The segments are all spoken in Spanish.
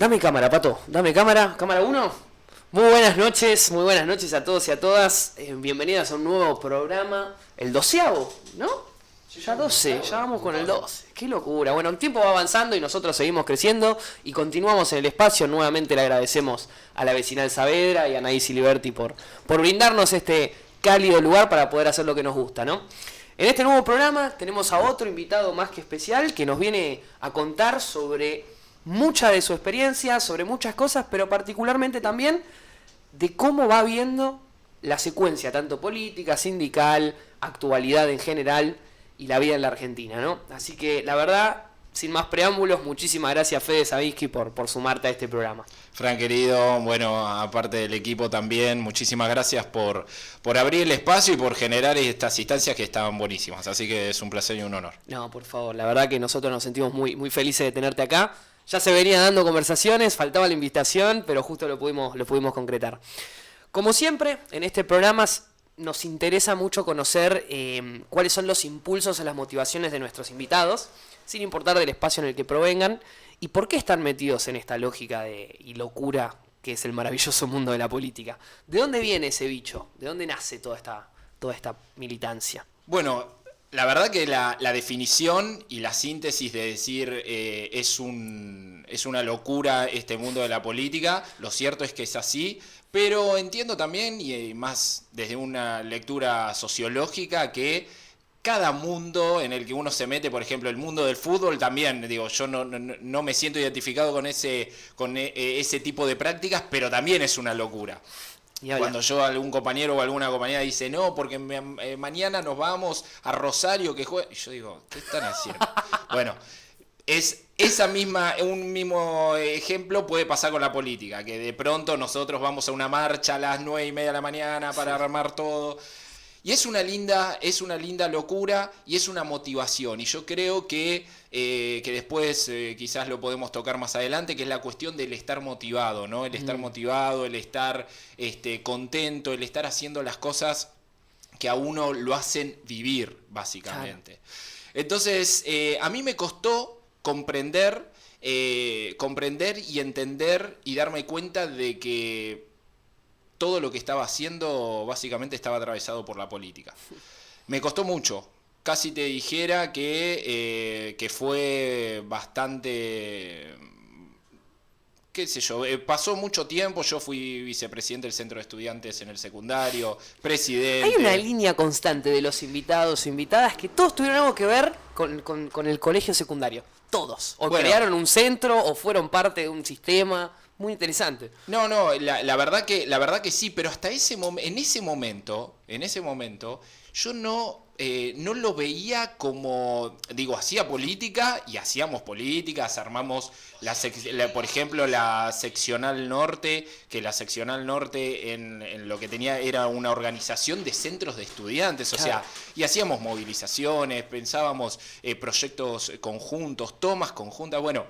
Dame cámara, Pato, dame cámara, cámara uno. Muy buenas noches a todos y a todas. Bienvenidas a un nuevo programa, el 12º, ¿no? Ya 12, ya vamos con el 12. Qué locura. Bueno, el tiempo va avanzando y nosotros seguimos creciendo y continuamos en el espacio. Nuevamente le agradecemos a la vecinal Saavedra y a Anaís Siliberti por brindarnos este cálido lugar para poder hacer lo que nos gusta, ¿no? En este nuevo programa tenemos a otro invitado más que especial que nos viene a contar sobre mucha de su experiencia, sobre muchas cosas, pero particularmente también de cómo va viendo la secuencia, tanto política, sindical, actualidad en general y la vida en la Argentina, ¿no? Así que, la verdad, sin más preámbulos, muchísimas gracias, Fede Savinsky, por sumarte a este programa. Fran, querido, bueno, aparte del equipo también, muchísimas gracias por abrir el espacio y por generar estas instancias que estaban buenísimas. Así que es un placer y un honor. No, por favor, la verdad que nosotros nos sentimos muy, muy felices de tenerte acá. Ya se venían dando conversaciones, faltaba la invitación, pero justo lo pudimos concretar. Como siempre, en este programa nos interesa mucho conocer cuáles son los impulsos o las motivaciones de nuestros invitados, sin importar del espacio en el que provengan, y por qué están metidos en esta lógica y locura que es el maravilloso mundo de la política. ¿De dónde viene ese bicho? ¿De dónde nace toda esta militancia? Bueno, la verdad que la definición y la síntesis de decir es una locura este mundo de la política, lo cierto es que es así, pero entiendo también, y más desde una lectura sociológica, que cada mundo en el que uno se mete, por ejemplo, el mundo del fútbol también, digo, yo no me siento identificado con ese tipo de prácticas, pero también es una locura. Cuando yo algún compañero o alguna compañera dice, no, porque mañana nos vamos a Rosario que juega, y yo digo, ¿qué están haciendo? Bueno, un mismo ejemplo puede pasar con la política, que de pronto nosotros vamos a una marcha a las 9:30 de la mañana para armar todo. Y es una linda locura y es una motivación. Y yo creo que después quizás lo podemos tocar más adelante, que es la cuestión del estar motivado, ¿no? El estar motivado, el estar contento, el estar haciendo las cosas que a uno lo hacen vivir, básicamente. Claro. Entonces, a mí me costó comprender y entender y darme cuenta de que todo lo que estaba haciendo básicamente estaba atravesado por la política. Me costó mucho. Casi te dijera que fue bastante, qué sé yo, pasó mucho tiempo. Yo fui vicepresidente del centro de estudiantes en el secundario, presidente. Hay una línea constante de los invitados o invitadas que todos tuvieron algo que ver con el colegio secundario. Todos. O crearon un centro o fueron parte de un sistema. Muy interesante. No, la verdad que sí, pero hasta en ese momento, yo no lo veía como, digo, hacía política y hacíamos políticas, armamos, por ejemplo, la seccional norte, que la seccional norte en lo que tenía era una organización de centros de estudiantes, o sea, y hacíamos movilizaciones, pensábamos proyectos conjuntos, tomas conjuntas, bueno,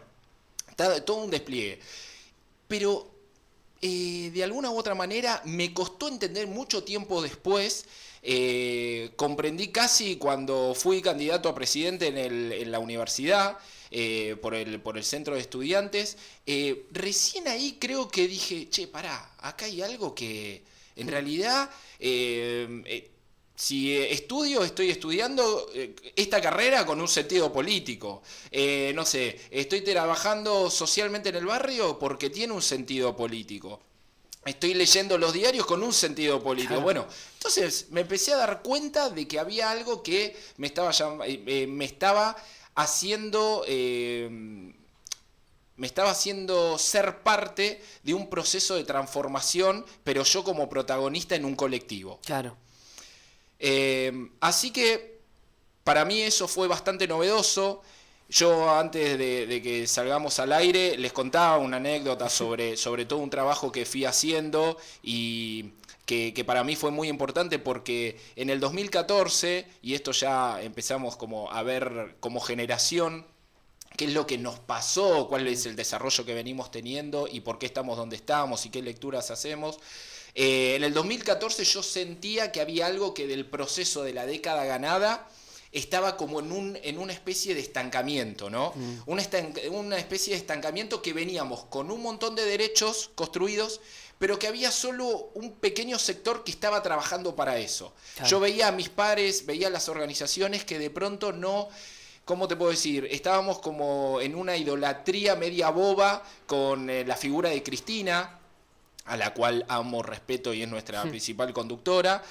todo un despliegue. Pero de alguna u otra manera me costó entender mucho tiempo después. Comprendí casi cuando fui candidato a presidente en la universidad por el centro de estudiantes. Recién ahí creo que dije, che, pará, acá hay algo que en realidad... Si estoy estudiando esta carrera con un sentido político. No sé, estoy trabajando socialmente en el barrio porque tiene un sentido político. Estoy leyendo los diarios con un sentido político. Claro. Bueno, entonces me empecé a dar cuenta de que había algo que me estaba haciendo ser parte de un proceso de transformación, pero yo como protagonista en un colectivo. Claro. Así que para mí eso fue bastante novedoso. Yo antes de que salgamos al aire les contaba una anécdota sobre todo un trabajo que fui haciendo y que para mí fue muy importante porque en el 2014, y esto ya empezamos como a ver como generación qué es lo que nos pasó, cuál es el desarrollo que venimos teniendo y por qué estamos donde estamos y qué lecturas hacemos. En el 2014 yo sentía que había algo que del proceso de la década ganada estaba como en una especie de estancamiento, ¿no? Una especie de estancamiento que veníamos con un montón de derechos construidos, pero que había solo un pequeño sector que estaba trabajando para eso. Claro. Yo veía a mis pares, veía a las organizaciones que de pronto no... ¿Cómo te puedo decir? Estábamos como en una idolatría media boba con la figura de Cristina, a la cual amo, respeto y es nuestra principal conductora.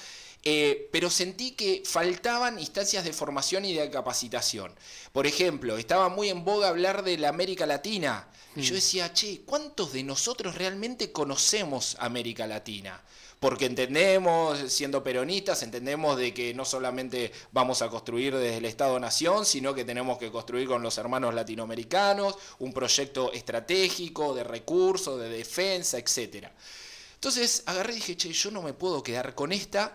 Pero sentí que faltaban instancias de formación y de capacitación. Por ejemplo, estaba muy en boga hablar de la América Latina. Y yo decía, che, ¿cuántos de nosotros realmente conocemos América Latina? Porque entendemos, siendo peronistas, entendemos de que no solamente vamos a construir desde el Estado-Nación, sino que tenemos que construir con los hermanos latinoamericanos un proyecto estratégico de recursos, de defensa, etc. Entonces agarré y dije, che, yo no me puedo quedar con esta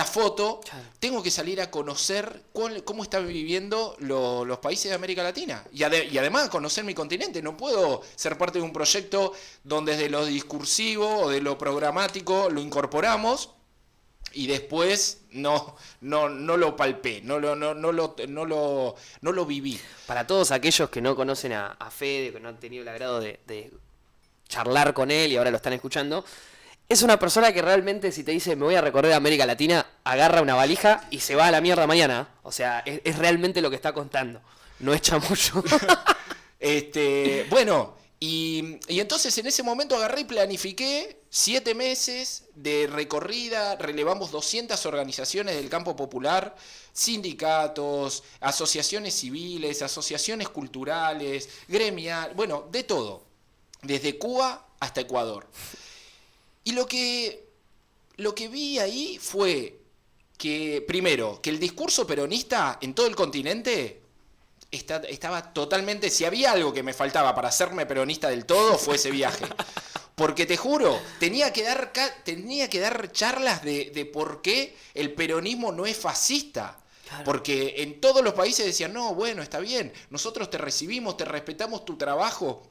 foto, claro. Tengo que salir a conocer cómo están viviendo los países de América Latina y además conocer mi continente. No puedo ser parte de un proyecto donde desde lo discursivo o de lo programático lo incorporamos y después no lo palpé, no lo viví. Para todos aquellos que no conocen a Fede, que no han tenido el agrado de charlar con él y ahora lo están escuchando, es una persona que realmente, si te dice me voy a recorrer América Latina, agarra una valija y se va a la mierda mañana. O sea, es realmente lo que está contando. No es chamullo. Bueno, y entonces en ese momento agarré y planifiqué 7 meses de recorrida. Relevamos 200 organizaciones del campo popular, sindicatos, asociaciones civiles, asociaciones culturales, gremial, bueno, de todo. Desde Cuba hasta Ecuador. Y lo que vi ahí fue que, primero, que el discurso peronista en todo el continente estaba totalmente... Si había algo que me faltaba para hacerme peronista del todo, fue ese viaje. Porque te juro, tenía que dar charlas de por qué el peronismo no es fascista. Claro. Porque en todos los países decían, no, bueno, está bien, nosotros te recibimos, te respetamos tu trabajo,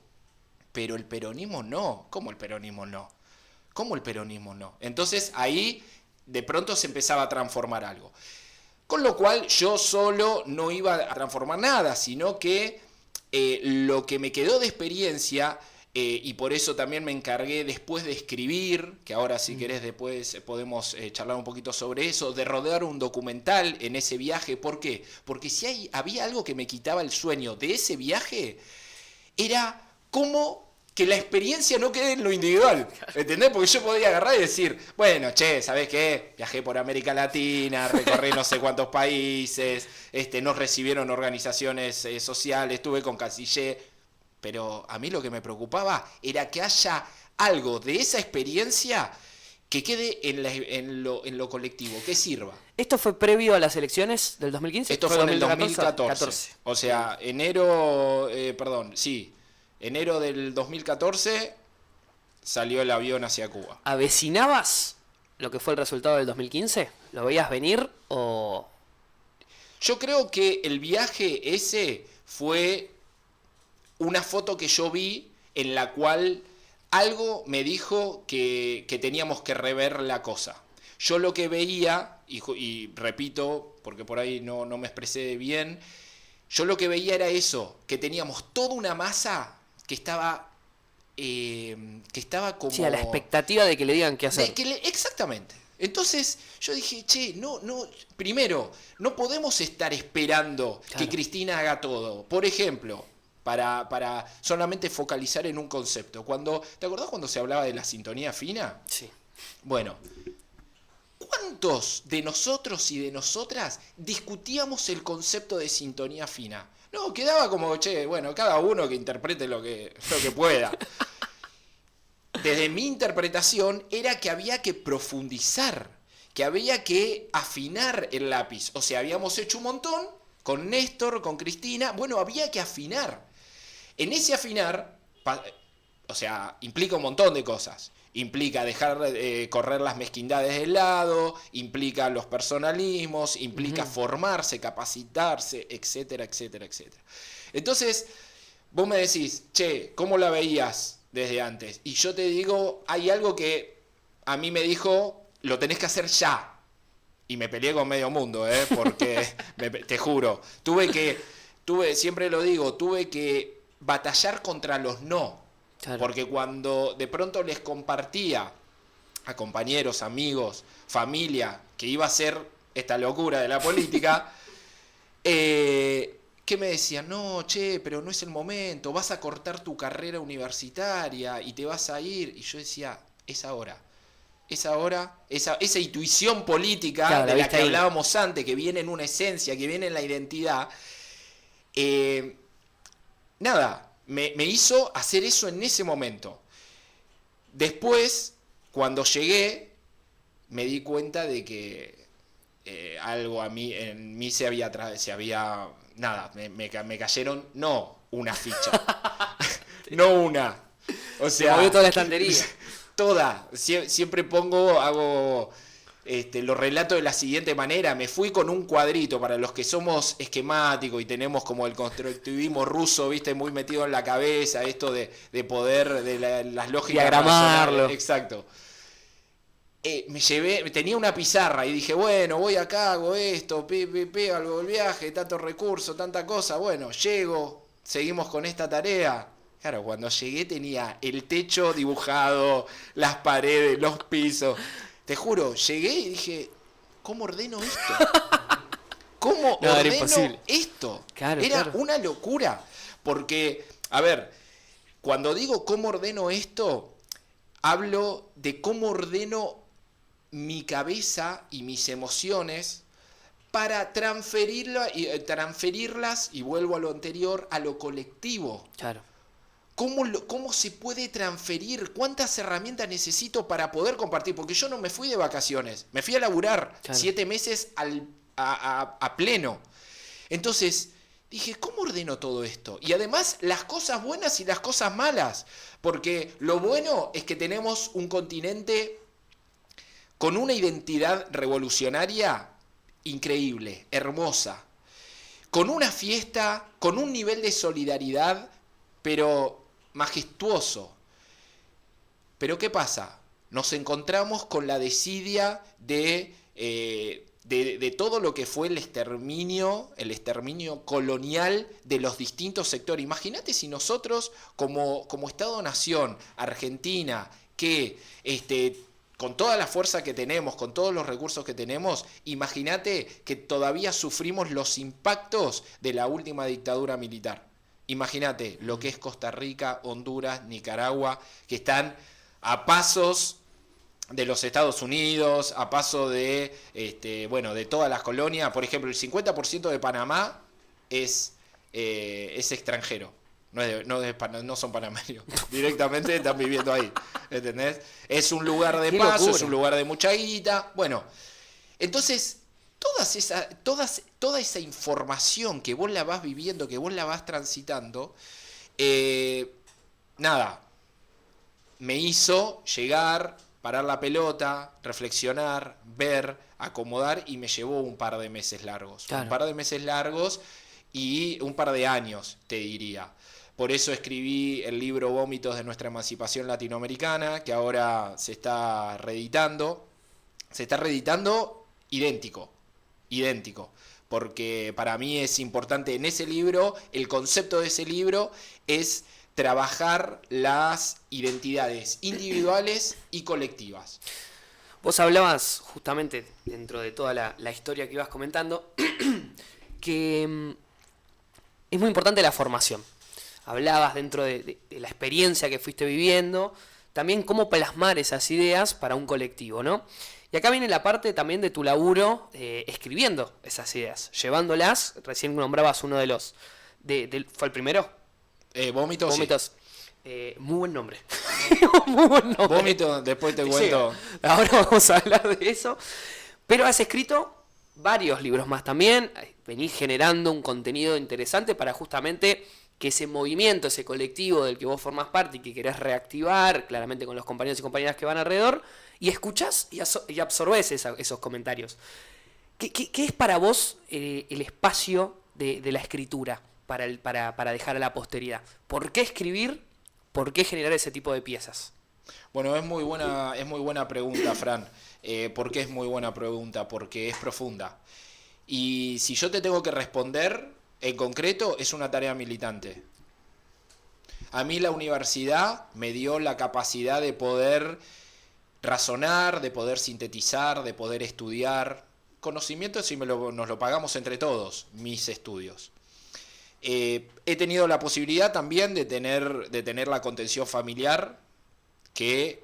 pero el peronismo no. ¿Cómo el peronismo no? ¿Cómo el peronismo no? Entonces ahí de pronto se empezaba a transformar algo. Con lo cual yo solo no iba a transformar nada, sino que lo que me quedó de experiencia, y por eso también me encargué después de escribir, que ahora si querés después podemos charlar un poquito sobre eso, de rodar un documental en ese viaje. ¿Por qué? Porque si había algo que me quitaba el sueño de ese viaje, era cómo... que la experiencia no quede en lo individual, ¿entendés? Porque yo podía agarrar y decir, bueno, che, ¿sabés qué? Viajé por América Latina, recorrí no sé cuántos países, nos recibieron organizaciones sociales, estuve con Canciller, pero a mí lo que me preocupaba era que haya algo de esa experiencia que quede en lo colectivo, que sirva. ¿Esto fue previo a las elecciones del 2015? Esto fue en el 2014. O sea, enero del 2014 salió el avión hacia Cuba. ¿Avecinabas lo que fue el resultado del 2015? ¿Lo veías venir o...? Yo creo que el viaje ese fue una foto que yo vi en la cual algo me dijo que teníamos que rever la cosa. Yo lo que veía, y repito, porque por ahí no me expresé bien, yo lo que veía era eso, que teníamos toda una masa que estaba como... Sí, a la expectativa de que le digan qué hacer. Exactamente. Entonces yo dije, che, primero, no podemos estar esperando que Cristina haga todo. Por ejemplo, para solamente focalizar en un concepto. ¿Te acordás cuando se hablaba de la sintonía fina? Sí. Bueno, ¿cuántos de nosotros y de nosotras discutíamos el concepto de sintonía fina? No, quedaba como, che, bueno, cada uno que interprete lo que pueda. Desde mi interpretación era que había que profundizar, que había que afinar el lápiz. O sea, habíamos hecho un montón con Néstor, con Cristina. Bueno, había que afinar. En ese afinar, o sea, implica un montón de cosas. Implica dejar correr las mezquindades de lado, implica los personalismos, implica formarse, capacitarse, etcétera, etcétera, etcétera. Entonces, vos me decís, che, ¿cómo la veías desde antes? Y yo te digo, hay algo que a mí me dijo, lo tenés que hacer ya. Y me peleé con medio mundo, porque te juro, siempre lo digo, tuve que batallar contra los no. Claro. Porque cuando de pronto les compartía a compañeros, amigos, familia, que iba a ser esta locura de la política, que me decían, no, che, pero no es el momento, vas a cortar tu carrera universitaria y te vas a ir. Y yo decía, es ahora. Esa intuición política, claro, de la que hablábamos antes, que viene en una esencia, que viene en la identidad, me hizo hacer eso en ese momento. Después, cuando llegué, me di cuenta de que algo en mí se había me cayeron, no una ficha, no una. O sea, se movió toda la estantería. Toda. Siempre hago lo relato de la siguiente manera. Me fui con un cuadrito, para los que somos esquemáticos y tenemos como el constructivismo ruso, viste, muy metido en la cabeza, esto de poder, de las lógicas. Diagramarlo. Exacto. Tenía una pizarra y dije, bueno, voy acá, hago esto, algo del viaje, tantos recursos, tanta cosa, bueno, llego, seguimos con esta tarea. Claro, cuando llegué tenía el techo dibujado, las paredes, los pisos. Te juro, llegué y dije, ¿cómo ordeno esto? ¿Cómo ordeno esto? Claro, era una locura. Porque, a ver, cuando digo cómo ordeno esto, hablo de cómo ordeno mi cabeza y mis emociones para transferirlas, y vuelvo a lo anterior, a lo colectivo. Claro. ¿Cómo se puede transferir? ¿Cuántas herramientas necesito para poder compartir? Porque yo no me fui de vacaciones, me fui a laburar 7 meses a pleno. Entonces dije, ¿cómo ordeno todo esto? Y además las cosas buenas y las cosas malas. Porque lo bueno es que tenemos un continente con una identidad revolucionaria increíble, hermosa. Con una fiesta, con un nivel de solidaridad, pero majestuoso. Pero ¿qué pasa? Nos encontramos con la desidia de todo lo que fue el exterminio colonial de los distintos sectores. Imagínate si nosotros, como Estado-nación, Argentina, que con toda la fuerza que tenemos, con todos los recursos que tenemos, imagínate que todavía sufrimos los impactos de la última dictadura militar. Imagínate lo que es Costa Rica, Honduras, Nicaragua, que están a pasos de los Estados Unidos, a paso de todas las colonias. Por ejemplo, el 50% de Panamá es extranjero. No son panameños. Directamente están viviendo ahí. ¿Entendés? Es un lugar de paso, locura. Es un lugar de mucha guita. Bueno, entonces toda esa información que vos la vas viviendo, que vos la vas transitando, me hizo llegar, parar la pelota, reflexionar, ver, acomodar, y me llevó un par de meses largos. Claro. Un par de meses largos y un par de años, te diría. Por eso escribí el libro Vómitos de nuestra emancipación latinoamericana, que ahora se está reeditando. Se está reeditando idéntico, porque para mí es importante en ese libro, el concepto de ese libro es trabajar las identidades individuales y colectivas. Vos hablabas justamente, dentro de toda la historia que ibas comentando, que es muy importante la formación. Hablabas dentro de la experiencia que fuiste viviendo, también cómo plasmar esas ideas para un colectivo, ¿no? Y acá viene la parte también de tu laburo escribiendo esas ideas, llevándolas. Recién nombrabas uno de los... ¿Fue el primero? Vómitos. Sí. Muy buen nombre. Muy buen nombre. Vómito, después te cuento. Sí, ahora vamos a hablar de eso. Pero has escrito varios libros más también. Venís generando un contenido interesante para justamente que ese movimiento, ese colectivo del que vos formás parte y que querés reactivar, claramente con los compañeros y compañeras que van alrededor, y escuchás y absorbés esos comentarios. ¿Qué es para vos el espacio de la escritura para dejar a la posteridad? ¿Por qué escribir? ¿Por qué generar ese tipo de piezas? Bueno, es muy buena pregunta, Fran. ¿Por qué es muy buena pregunta? Porque es profunda. Y si yo te tengo que responder, en concreto, es una tarea militante. A mí la universidad me dio la capacidad de poder razonar, de poder sintetizar, de poder estudiar. Conocimiento si nos lo pagamos entre todos, mis estudios. He tenido la posibilidad también de tener la contención familiar, que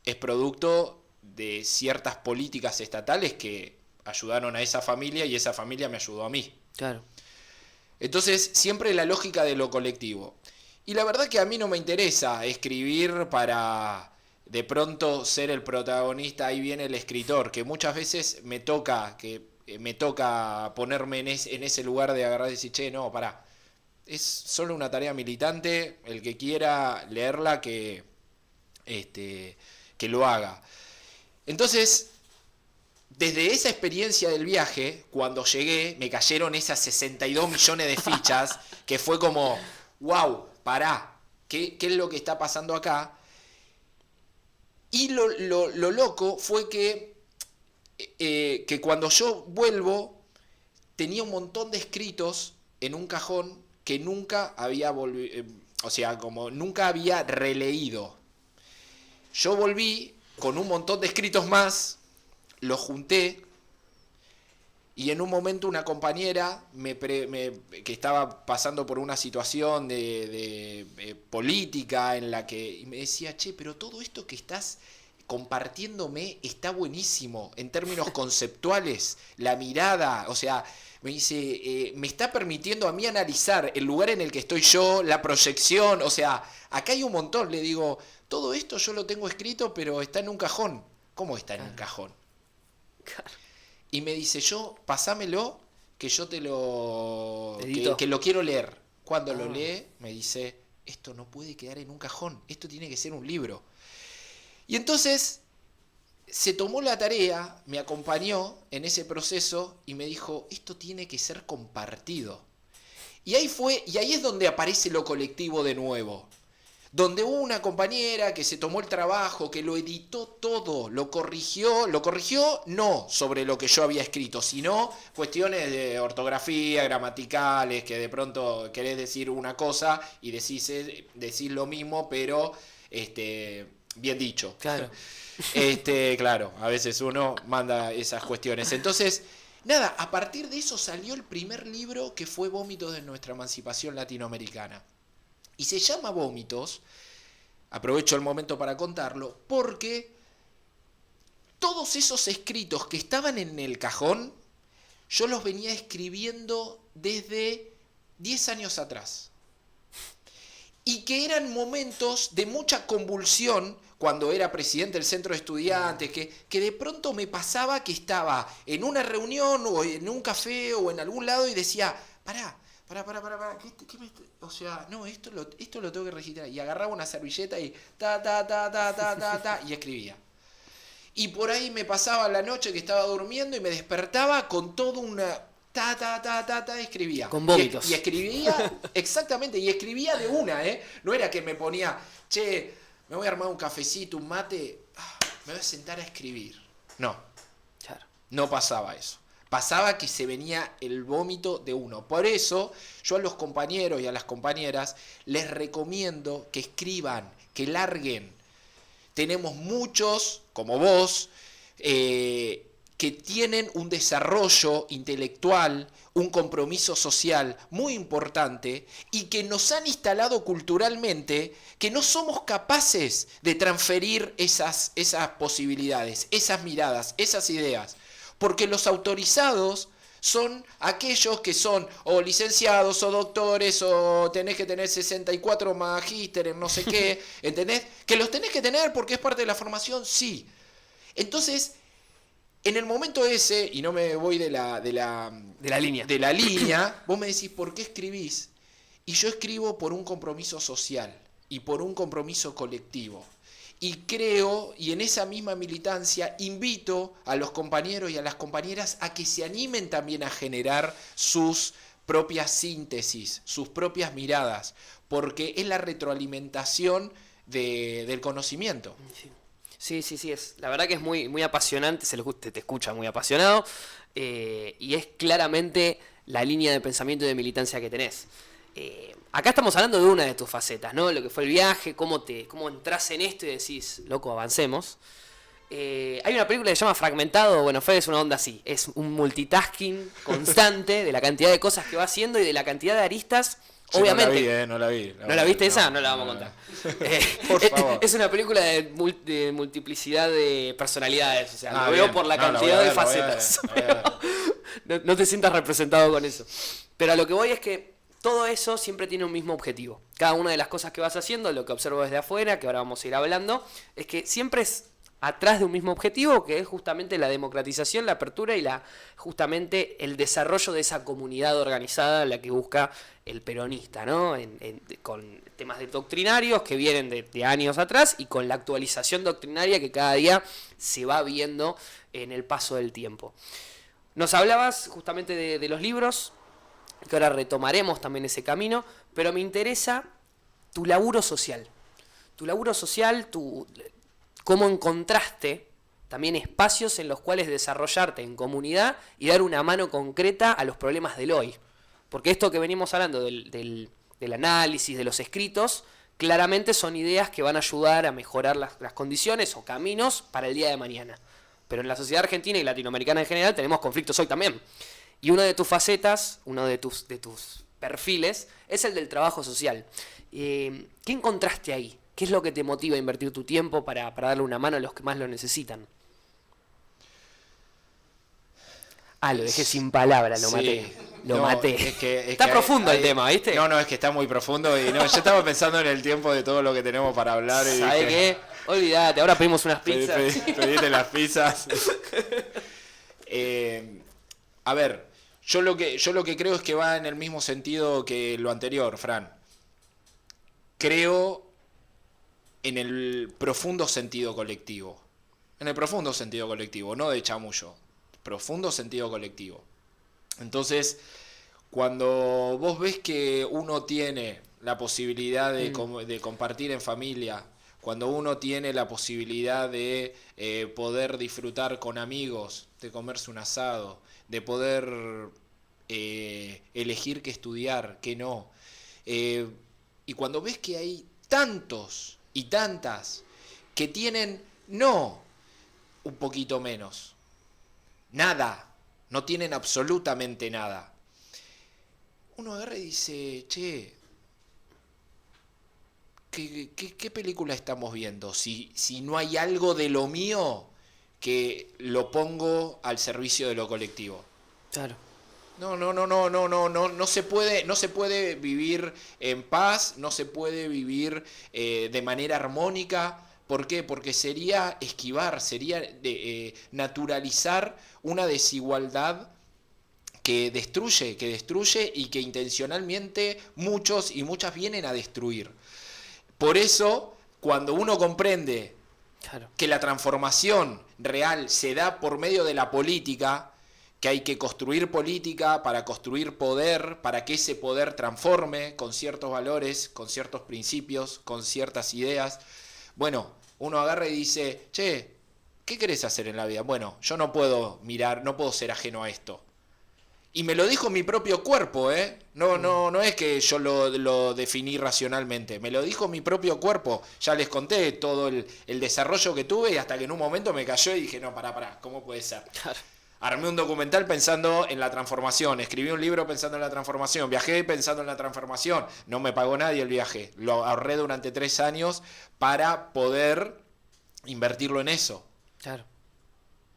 es producto de ciertas políticas estatales que ayudaron a esa familia y esa familia me ayudó a mí. Claro. Entonces, siempre la lógica de lo colectivo. Y la verdad que a mí no me interesa escribir para de pronto ser el protagonista, ahí viene el escritor, que muchas veces me toca ponerme en ese lugar de agarrar y decir, che, no, pará, es solo una tarea militante, el que quiera leerla que lo haga. Entonces, desde esa experiencia del viaje, cuando llegué, me cayeron esas 62 millones de fichas, que fue como, wow, pará, ¿qué es lo que está pasando acá? Y lo loco fue que cuando yo vuelvo, tenía un montón de escritos en un cajón que nunca había como nunca había releído. Yo volví con un montón de escritos más, los junté, y en un momento una compañera que estaba pasando por una situación de política en la que me decía, che, pero todo esto que estás compartiéndome está buenísimo en términos conceptuales, la mirada, o sea, me dice, me está permitiendo a mí analizar el lugar en el que estoy yo, la proyección, o sea, acá hay un montón. Le digo, todo esto yo lo tengo escrito, pero está en un cajón. ¿Cómo está en un cajón? Y me dice, pasámelo, que yo te lo... que lo quiero leer. Cuando lo lee, me dice, esto no puede quedar en un cajón, esto tiene que ser un libro. Y entonces se tomó la tarea, me acompañó en ese proceso y me dijo, esto tiene que ser compartido. Y ahí es donde aparece lo colectivo de nuevo. Donde hubo una compañera que se tomó el trabajo, que lo editó todo, lo corrigió no sobre lo que yo había escrito, sino cuestiones de ortografía, gramaticales, que de pronto querés decir una cosa y decís lo mismo, pero bien dicho. Claro. Claro, a veces uno manda esas cuestiones. Entonces, nada, a partir de eso salió el primer libro, que fue Vómitos de nuestra emancipación latinoamericana. Y se llama Vómitos, aprovecho el momento para contarlo, porque todos esos escritos que estaban en el cajón, yo los venía escribiendo desde 10 años atrás. Y que eran momentos de mucha convulsión, cuando era presidente del centro de estudiantes, que de pronto me pasaba que estaba en una reunión o en un café o en algún lado y decía, pará, o sea, no, esto lo tengo que registrar. Y agarraba una servilleta y y escribía. Y por ahí me pasaba la noche que estaba durmiendo y me despertaba con toda una... escribía. Con vómitos. Y escribía, exactamente, y escribía de una, ¿eh? No era que me ponía, che, me voy a armar un cafecito, un mate, me voy a sentar a escribir. No, Claro. no pasaba eso. Pasaba que se venía el vómito de uno. Por eso yo a los compañeros y a las compañeras les recomiendo que escriban, que larguen. Tenemos muchos, como vos, que tienen un desarrollo intelectual, un compromiso social muy importante y que nos han instalado culturalmente que no somos capaces de transferir esas posibilidades, esas miradas, esas ideas. Porque los autorizados son aquellos que son o licenciados o doctores o tenés que tener 64 magísteres, no sé qué, ¿entendés? Que los tenés que tener porque es parte de la formación, sí. Entonces, en el momento ese, y no me voy de la línea, vos me decís, ¿por qué escribís? Y yo escribo por un compromiso social y por un compromiso colectivo. Y creo, y en esa misma militancia, invito a los compañeros y a las compañeras a que se animen también a generar sus propias síntesis, sus propias miradas, porque es la retroalimentación del conocimiento. Sí, la verdad que es muy, muy apasionante, te escucha muy apasionado, y es claramente la línea de pensamiento y de militancia que tenés. Acá estamos hablando de una de tus facetas, ¿no? Lo que fue el viaje, cómo entras en esto y decís, loco, avancemos. Hay una película que se llama Fragmentado. Bueno, Fede es una onda así. Es un multitasking constante de la cantidad de cosas que va haciendo y de la cantidad de aristas. Yo Obviamente. No la vi. ¿No la viste esa? No la vamos a contar. Por favor. Es una película de multiplicidad de personalidades. O sea, lo veo bien. por la No, cantidad de la voy a facetas. ver. No te sientas representado con eso. Pero a lo que voy es que todo eso siempre tiene un mismo objetivo. Cada una de las cosas que vas haciendo, lo que observo desde afuera, que ahora vamos a ir hablando, es que siempre es atrás de un mismo objetivo, que es justamente la democratización, la apertura y justamente el desarrollo de esa comunidad organizada, la que busca el peronista, ¿no? Con temas doctrinarios que vienen de años atrás y con la actualización doctrinaria que cada día se va viendo en el paso del tiempo. Nos hablabas justamente de los libros, que ahora retomaremos también ese camino, pero me interesa tu laburo social. Tu laburo social, cómo encontraste también espacios en los cuales desarrollarte en comunidad y dar una mano concreta a los problemas del hoy. Porque esto que venimos hablando del análisis, de los escritos, claramente son ideas que van a ayudar a mejorar las condiciones o caminos para el día de mañana. Pero en la sociedad argentina y latinoamericana en general tenemos conflictos hoy también. Y una de tus facetas, uno de tus perfiles, es el del trabajo social. ¿Qué encontraste ahí? ¿Qué es lo que te motiva a invertir tu tiempo para darle una mano a los que más lo necesitan? Lo dejé sin palabras, lo maté. Lo maté. Está profundo el tema, ¿viste? No, es que está muy profundo. Y yo estaba pensando en el tiempo de todo lo que tenemos para hablar. Y ¿sabes qué? Olvídate, ahora pedimos unas pizzas. Pedite las pizzas. A ver, yo lo que creo es que va en el mismo sentido que lo anterior, Fran. Creo en el profundo sentido colectivo. En el profundo sentido colectivo, no de chamullo. Profundo sentido colectivo. Entonces, cuando vos ves que uno tiene la posibilidad de compartir en familia, cuando uno tiene la posibilidad de poder disfrutar con amigos, de comerse un asado, de poder elegir qué estudiar, qué no, y cuando ves que hay tantos y tantas que tienen no un poquito menos, nada, no tienen absolutamente nada, uno agarra y dice, che, ¿qué película estamos viendo? Si no hay algo de lo mío que lo pongo al servicio de lo colectivo. Claro. No se puede vivir en paz, no se puede vivir de manera armónica. ¿Por qué? Porque sería esquivar, sería naturalizar una desigualdad que destruye y que intencionalmente muchos y muchas vienen a destruir. Por eso, cuando uno comprende que la transformación real se da por medio de la política, que hay que construir política para construir poder, para que ese poder transforme con ciertos valores, con ciertos principios, con ciertas ideas, bueno, uno agarra y dice, che, ¿qué querés hacer en la vida? Bueno, yo no puedo mirar, no puedo ser ajeno a esto. Y me lo dijo mi propio cuerpo, ¿eh? No es que yo lo definí racionalmente, me lo dijo mi propio cuerpo. Ya les conté todo el desarrollo que tuve y hasta que en un momento me cayó y dije, no, pará, ¿cómo puede ser? Claro. Armé un documental pensando en la transformación, escribí un libro pensando en la transformación, viajé pensando en la transformación, no me pagó nadie el viaje, lo ahorré durante 3 años para poder invertirlo en eso. Claro.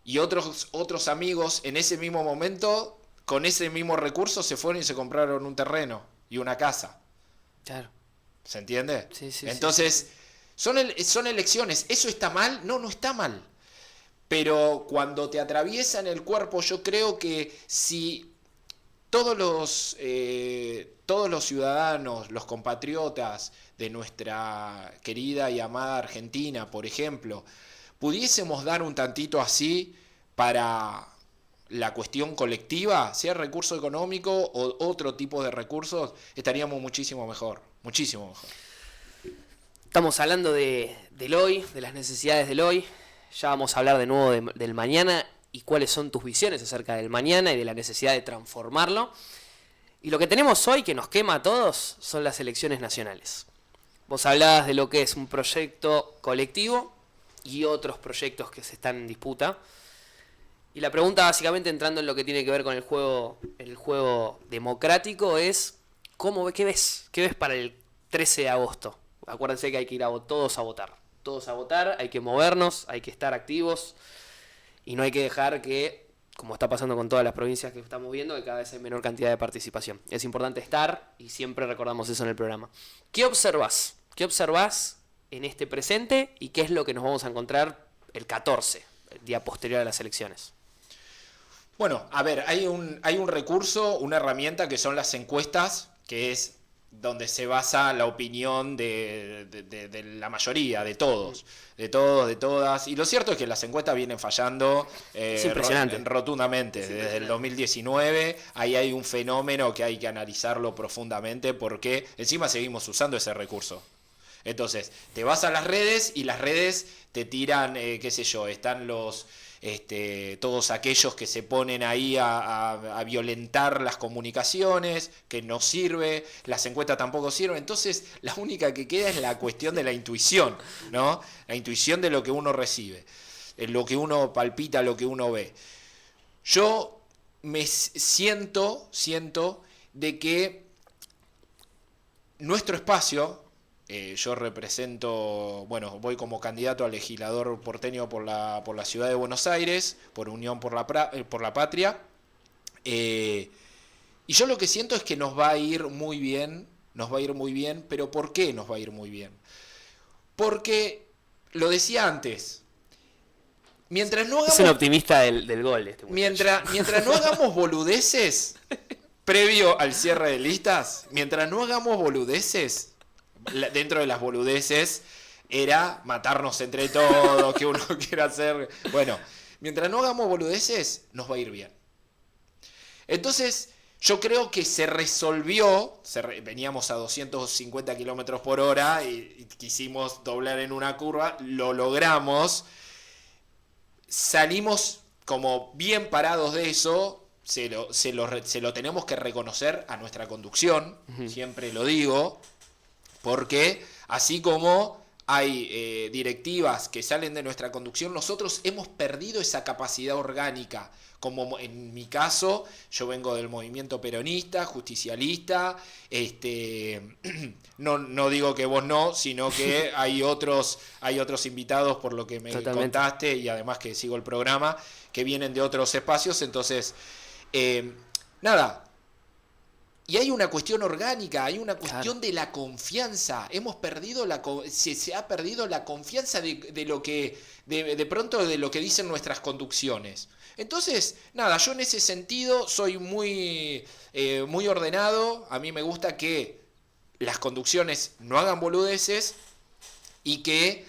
Y otros amigos en ese mismo momento, con ese mismo recurso, se fueron y se compraron un terreno y una casa. Claro. ¿Se entiende? Sí. Entonces, son elecciones. ¿Eso está mal? No está mal. Pero cuando te atraviesa en el cuerpo, yo creo que si todos los ciudadanos, los compatriotas de nuestra querida y amada Argentina, por ejemplo, pudiésemos dar un tantito así para la cuestión colectiva, sea recurso económico o otro tipo de recursos, estaríamos muchísimo mejor, muchísimo mejor. Estamos hablando del hoy, de las necesidades del hoy. Ya vamos a hablar de nuevo del mañana y cuáles son tus visiones acerca del mañana y de la necesidad de transformarlo. Y lo que tenemos hoy que nos quema a todos son las elecciones nacionales. Vos hablabas de lo que es un proyecto colectivo y otros proyectos que se están en disputa. Y la pregunta, básicamente entrando en lo que tiene que ver con el juego democrático, es ¿qué ves? ¿Qué ves para el 13 de agosto? Acuérdense que hay que ir todos a votar. Todos a votar, hay que movernos, hay que estar activos y no hay que dejar que, como está pasando con todas las provincias que estamos viendo, que cada vez hay menor cantidad de participación. Es importante estar y siempre recordamos eso en el programa. ¿Qué observás? ¿Qué observás en este presente y qué es lo que nos vamos a encontrar el 14, el día posterior a las elecciones? Bueno, a ver, hay un recurso, una herramienta que son las encuestas, que es donde se basa la opinión de la mayoría, de todos, de todas. Y lo cierto es que las encuestas vienen fallando rotundamente. Desde el 2019, ahí hay un fenómeno que hay que analizarlo profundamente porque encima seguimos usando ese recurso. Entonces, te vas a las redes y las redes te tiran, qué sé yo, están todos aquellos que se ponen ahí a violentar las comunicaciones, que no sirve, las encuestas tampoco sirven, entonces la única que queda es la cuestión de la intuición, ¿no? La intuición de lo que uno recibe, lo que uno palpita, lo que uno ve. Yo me siento de que nuestro espacio, yo represento, voy como candidato a legislador porteño por la ciudad de Buenos Aires, por Unión por la Patria, y yo lo que siento es que nos va a ir muy bien, pero ¿por qué nos va a ir muy bien? Porque, lo decía antes, mientras no hagamos... Es un optimista del gol este muchacho. Mientras no hagamos boludeces, previo al cierre de listas, mientras no hagamos boludeces, dentro de las boludeces era matarnos entre todos, que uno quiera hacer... Bueno, mientras no hagamos boludeces, nos va a ir bien. Entonces, yo creo que se resolvió, veníamos a 250 kilómetros por hora y quisimos doblar en una curva, lo logramos, salimos como bien parados de eso, se lo tenemos que reconocer a nuestra conducción, siempre lo digo, porque así como hay directivas que salen de nuestra conducción, nosotros hemos perdido esa capacidad orgánica. Como en mi caso, yo vengo del movimiento peronista, justicialista, no digo que vos no, sino que hay otros invitados, por lo que me contaste, y además que sigo el programa, que vienen de otros espacios, entonces, nada. Y hay una cuestión orgánica, hay una cuestión de la confianza. Hemos perdido se ha perdido la confianza de lo que de pronto de lo que dicen nuestras conducciones. Entonces, nada, yo en ese sentido soy muy ordenado. A mí me gusta que las conducciones no hagan boludeces y que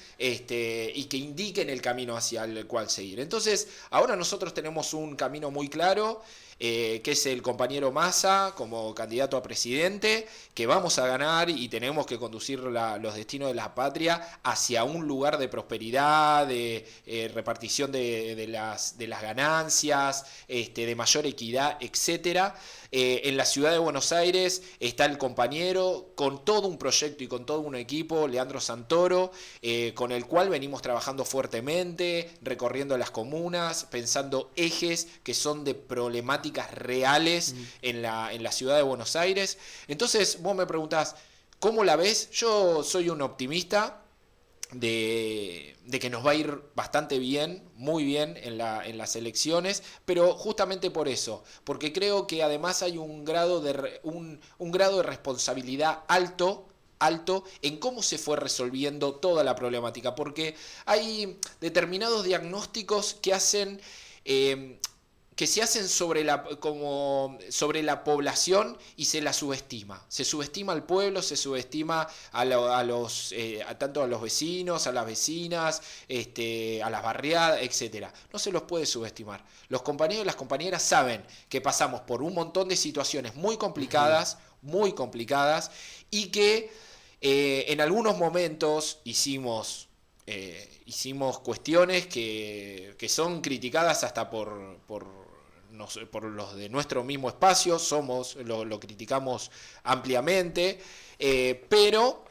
indiquen el camino hacia el cual seguir. Entonces, ahora nosotros tenemos un camino muy claro, que es el compañero Massa como candidato a presidente, que vamos a ganar y tenemos que conducir los destinos de la patria hacia un lugar de prosperidad, de repartición de las ganancias, de mayor equidad, etcétera. En la ciudad de Buenos Aires está el compañero con todo un proyecto y con todo un equipo, Leandro Santoro, con el cual venimos trabajando fuertemente, recorriendo las comunas, pensando ejes que son de problemáticas reales en la ciudad de Buenos Aires. Entonces vos me preguntás, ¿cómo la ves? Yo soy un optimista de que nos va a ir bastante bien, muy bien en las elecciones, pero justamente por eso, porque creo que además hay un grado de responsabilidad alto en cómo se fue resolviendo toda la problemática, porque hay determinados diagnósticos que se hacen sobre la población y se la subestima. Se subestima al pueblo, se subestima tanto a los vecinos, a las vecinas, a las barriadas, etc. No se los puede subestimar. Los compañeros y las compañeras saben que pasamos por un montón de situaciones muy complicadas, y que En algunos momentos hicimos cuestiones que son criticadas hasta por los de nuestro mismo espacio, lo criticamos ampliamente, pero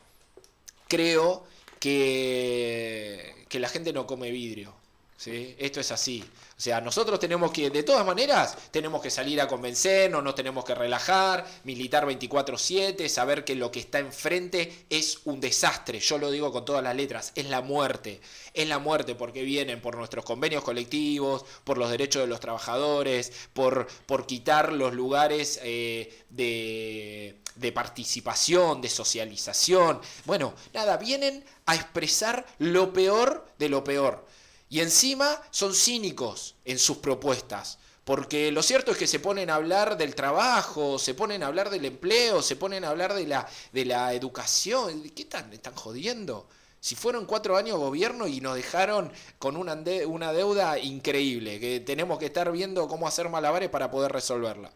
creo que la gente no come vidrio, ¿sí? Esto es así. O sea, nosotros tenemos que, de todas maneras, tenemos que salir a convencernos, nos tenemos que relajar, militar 24/7, saber que lo que está enfrente es un desastre. Yo lo digo con todas las letras, es la muerte. Es la muerte porque vienen por nuestros convenios colectivos, por los derechos de los trabajadores, por quitar los lugares de participación, de socialización. Bueno, nada, vienen a expresar lo peor de lo peor. Y encima son cínicos en sus propuestas, porque lo cierto es que se ponen a hablar del trabajo, se ponen a hablar del empleo, se ponen a hablar de la educación. ¿Qué están jodiendo? Si fueron 4 años de gobierno y nos dejaron con una deuda increíble, que tenemos que estar viendo cómo hacer malabares para poder resolverla.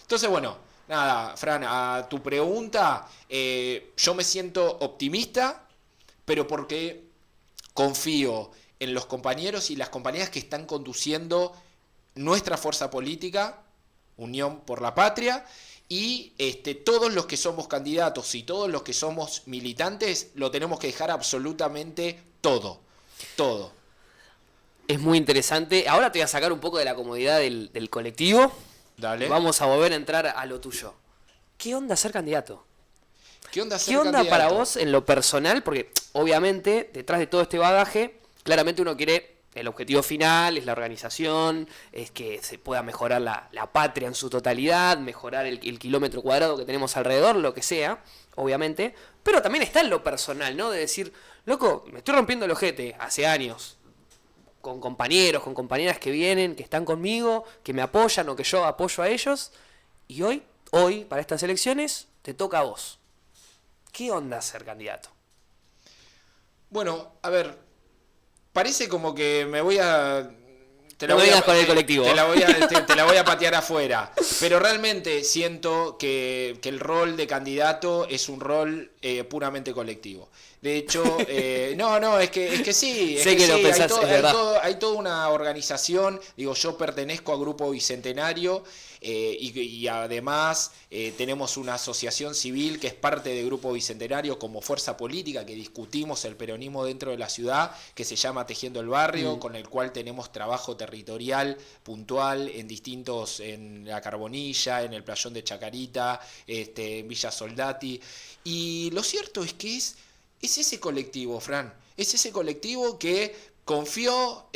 Entonces, bueno, nada, Fran, a tu pregunta, yo me siento optimista, pero porque confío en los compañeros y las compañeras que están conduciendo nuestra fuerza política, Unión por la Patria, y todos los que somos candidatos y todos los que somos militantes lo tenemos que dejar absolutamente todo. Es muy interesante. Ahora te voy a sacar un poco de la comodidad del colectivo. Dale. Vamos a volver a entrar a lo tuyo. ¿Qué onda ser candidato? ¿Qué onda para vos en lo personal? Porque obviamente detrás de todo este bagaje, claramente uno quiere, el objetivo final es la organización, es que se pueda mejorar la patria en su totalidad, mejorar el kilómetro cuadrado que tenemos alrededor, lo que sea, obviamente. Pero también está en lo personal, ¿no? De decir, loco, me estoy rompiendo el ojete hace años, con compañeros, con compañeras que vienen, que están conmigo, que me apoyan o que yo apoyo a ellos. Y hoy, para estas elecciones, te toca a vos. ¿Qué onda ser candidato? Bueno, a ver, parece como que me voy a... No vengas con el colectivo. Te la voy a patear afuera. Pero realmente siento que el rol de candidato es un rol puramente colectivo. De hecho, es que sí. Sé que lo pensás, es verdad. Hay toda una organización. Digo, yo pertenezco a Grupo Bicentenario y además tenemos una asociación civil que es parte de Grupo Bicentenario como fuerza política que discutimos el peronismo dentro de la ciudad, que se llama Tejiendo el Barrio, con el cual tenemos trabajo territorial puntual en La Carbonilla, en el Playón de Chacarita, en Villa Soldati. Y lo cierto es que es ese colectivo, Fran, es ese colectivo que confió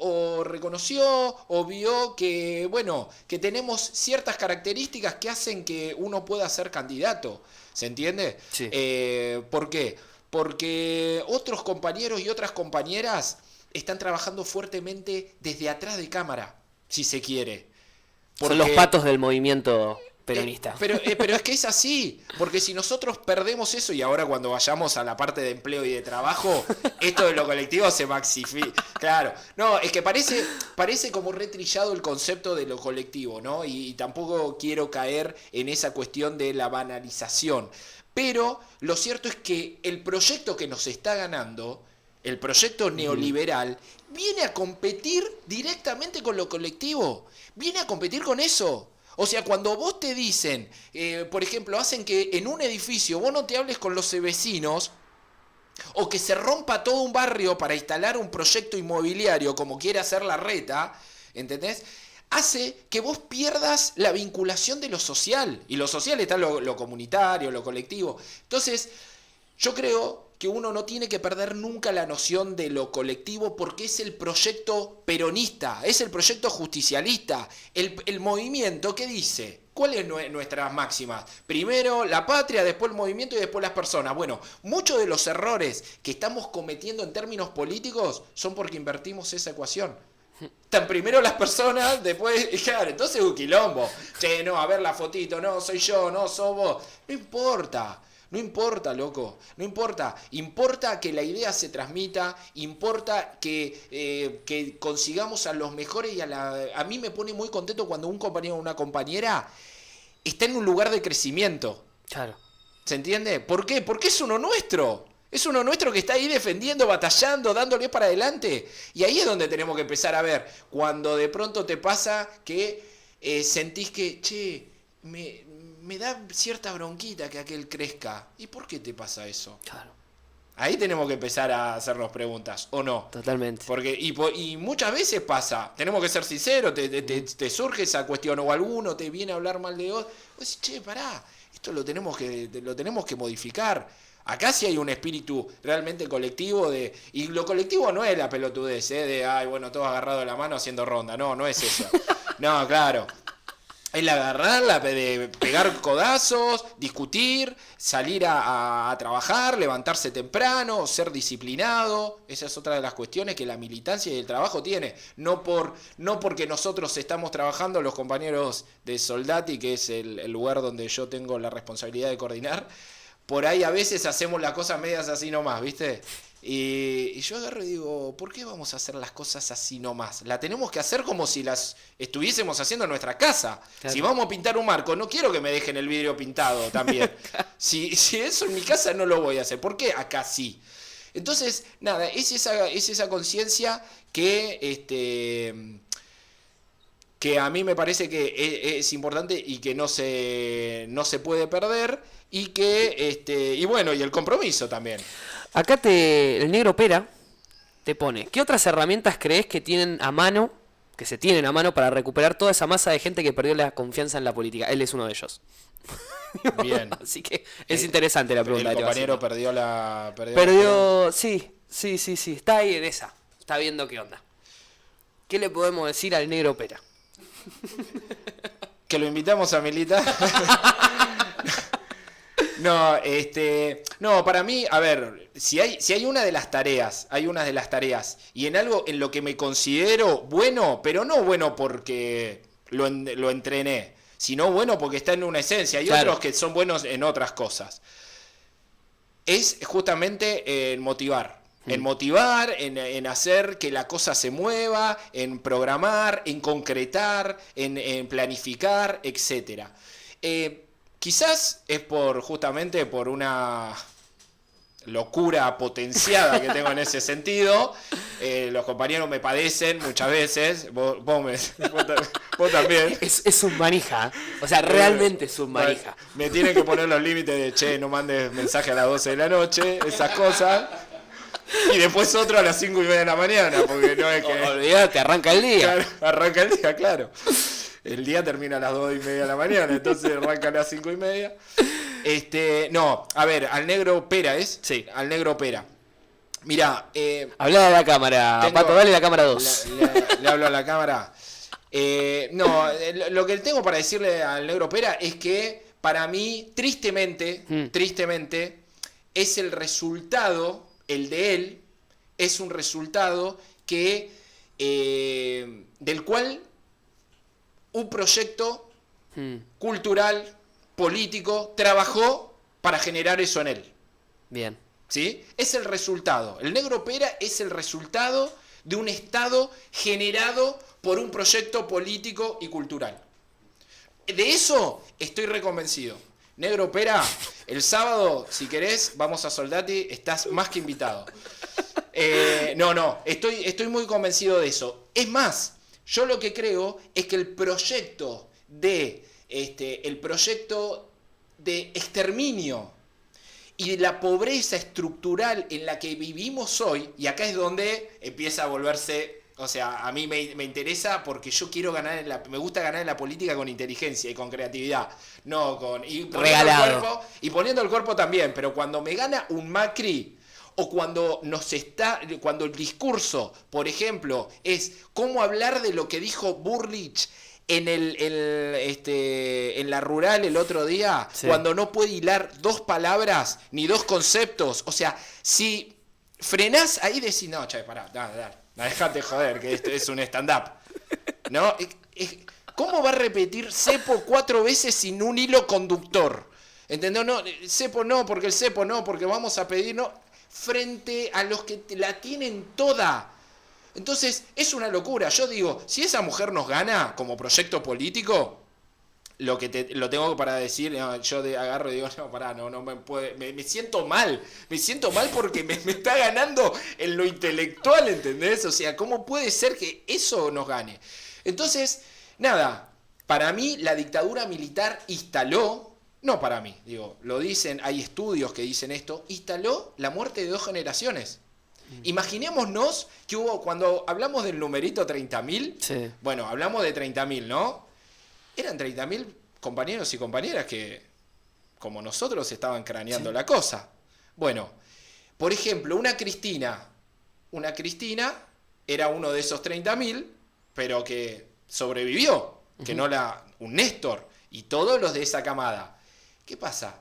o reconoció o vio que tenemos ciertas características que hacen que uno pueda ser candidato, ¿se entiende? Sí. ¿Por qué? Porque otros compañeros y otras compañeras están trabajando fuertemente desde atrás de cámara, si se quiere. Son los patos del movimiento peronista. Pero es que es así, porque si nosotros perdemos eso, y ahora cuando vayamos a la parte de empleo y de trabajo, esto de lo colectivo se maxifica. Claro, no, es que parece como retrillado el concepto de lo colectivo, ¿no? Y tampoco quiero caer en esa cuestión de la banalización. Pero lo cierto es que el proyecto que nos está ganando, el proyecto neoliberal, viene a competir directamente con lo colectivo. Viene a competir con eso. O sea, cuando vos te dicen, por ejemplo, hacen que en un edificio vos no te hables con los vecinos, o que se rompa todo un barrio para instalar un proyecto inmobiliario como quiere hacer la Reta, ¿entendés? Hace que vos pierdas la vinculación de lo social. Y lo social está lo comunitario, lo colectivo. Entonces, yo creo que uno no tiene que perder nunca la noción de lo colectivo porque es el proyecto peronista, es el proyecto justicialista, el movimiento que dice, ¿cuál es nuestras máximas? Primero la patria, después el movimiento y después las personas. Bueno, muchos de los errores que estamos cometiendo en términos políticos son porque invertimos esa ecuación. Están primero las personas, después, claro, entonces un quilombo. Che, no, a ver la fotito, no, soy yo, no, sos vos. No importa. No importa, loco, no importa. Importa que la idea se transmita, importa que consigamos a los mejores y a mí me pone muy contento cuando un compañero o una compañera está en un lugar de crecimiento. Claro. ¿Se entiende? ¿Por qué? Porque es uno nuestro. Es uno nuestro que está ahí defendiendo, batallando, dándole para adelante. Y ahí es donde tenemos que empezar a ver. Cuando de pronto te pasa que sentís que, che, me da cierta bronquita que aquel crezca. ¿Y por qué te pasa eso? Claro. Ahí tenemos que empezar a hacernos preguntas, ¿o no? Totalmente. Porque, y muchas veces pasa, tenemos que ser sinceros, te surge esa cuestión, o alguno te viene a hablar mal de vos, vos decís, che, pará, esto lo tenemos que modificar. Acá sí hay un espíritu realmente colectivo y lo colectivo no es la pelotudez, de, ay, bueno, todos agarrados de la mano haciendo ronda, no es eso. No, claro. Es la agarrarla, de pegar codazos, discutir, salir a trabajar, levantarse temprano, ser disciplinado. Esa es otra de las cuestiones que la militancia y el trabajo tiene. No porque nosotros estamos trabajando, los compañeros de Soldati, que es el lugar donde yo tengo la responsabilidad de coordinar, por ahí a veces hacemos las cosas medias así nomás, ¿viste? Y yo agarro y digo, ¿por qué vamos a hacer las cosas así nomás? La tenemos que hacer como si las estuviésemos haciendo en nuestra casa. Claro. Si vamos a pintar un marco, no quiero que me dejen el vidrio pintado también. si eso en mi casa no lo voy a hacer. ¿Por qué acá sí? Entonces, nada, es esa conciencia que a mí me parece que es importante y que no se puede perder. Y y bueno, y el compromiso también. Acá el negro Pera te pone, ¿qué otras herramientas crees que se tienen a mano para recuperar toda esa masa de gente que perdió la confianza en la política? Él es uno de ellos. Bien. Así que es interesante la pregunta. El compañero perdió. Sí. Está ahí en esa. Está viendo qué onda. ¿Qué le podemos decir al negro Pera? Que lo invitamos a militar. No, para mí, a ver, si hay una de las tareas, y en algo en lo que me considero bueno, pero no bueno porque lo entrené, sino bueno porque está en una esencia, hay claro. Otros que son buenos en otras cosas. Es justamente en motivar. En hacer que la cosa se mueva, en programar, en concretar, en planificar, etcétera. Quizás es justamente por una locura potenciada que tengo en ese sentido. Los compañeros me padecen muchas veces. Vos también. Es un manija. O sea, realmente es un manija. Me tienen que poner los límites de, che, no mandes mensaje a las 12 de la noche, esas cosas. Y después otro a las 5:30 de la mañana, porque no es que... Olvídate, arranca el día. Claro, arranca el día, claro. El día termina a las 2:30 de la mañana, entonces arranca a las 5:30. No, a ver, al negro Pera, ¿es? Sí. Al negro Pera. Mirá. Habla de la cámara, Pato, dale la cámara 2. Le hablo a la cámara. No, lo que tengo para decirle al negro Pera es que para mí, tristemente, es el resultado, el de él, es un resultado que del cual un proyecto cultural, político, trabajó para generar eso en él. Bien. ¿Sí? Es el resultado. El negro Pera es el resultado de un Estado generado por un proyecto político y cultural. De eso estoy reconvencido. Negro Pera, el sábado, si querés, vamos a Soldati, estás más que invitado. Estoy muy convencido de eso. Es más, yo lo que creo es que el proyecto de exterminio y de la pobreza estructural en la que vivimos hoy, y acá es donde empieza a volverse, o sea, a mí me interesa porque yo quiero me gusta ganar en la política con inteligencia y con creatividad, no con poniendo el cuerpo también, pero cuando me gana un Macri, o cuando el discurso, por ejemplo, es cómo hablar de lo que dijo Burlich en la rural el otro día, sí. Cuando no puede hilar dos palabras ni dos conceptos. O sea, si frenás ahí decís, no, che, pará, dale, dejate joder, que esto es un stand-up. ¿No? ¿Cómo va a repetir cepo 4 veces sin un hilo conductor? ¿Entendés? No, cepo no, porque el cepo no, porque vamos a pedir no. Frente a los que la tienen toda. Entonces, es una locura. Yo digo, si esa mujer nos gana como proyecto político, lo tengo para decir, no, yo agarro y digo, no, pará, no me puede, me siento mal porque me está ganando en lo intelectual, ¿entendés? O sea, ¿cómo puede ser que eso nos gane? Entonces, nada, para mí la dictadura militar instaló, no para mí, digo, lo dicen, hay estudios que dicen esto, instaló la muerte de 2 generaciones. Imaginémonos que hubo, cuando hablamos del numerito 30.000, Sí. bueno, hablamos de 30.000, ¿no? Eran 30.000 compañeros y compañeras que, como nosotros, estaban craneando la cosa. Bueno, por ejemplo, una Cristina era uno de esos 30.000, pero que sobrevivió, que no un Néstor y todos los de esa camada. ¿Qué pasa?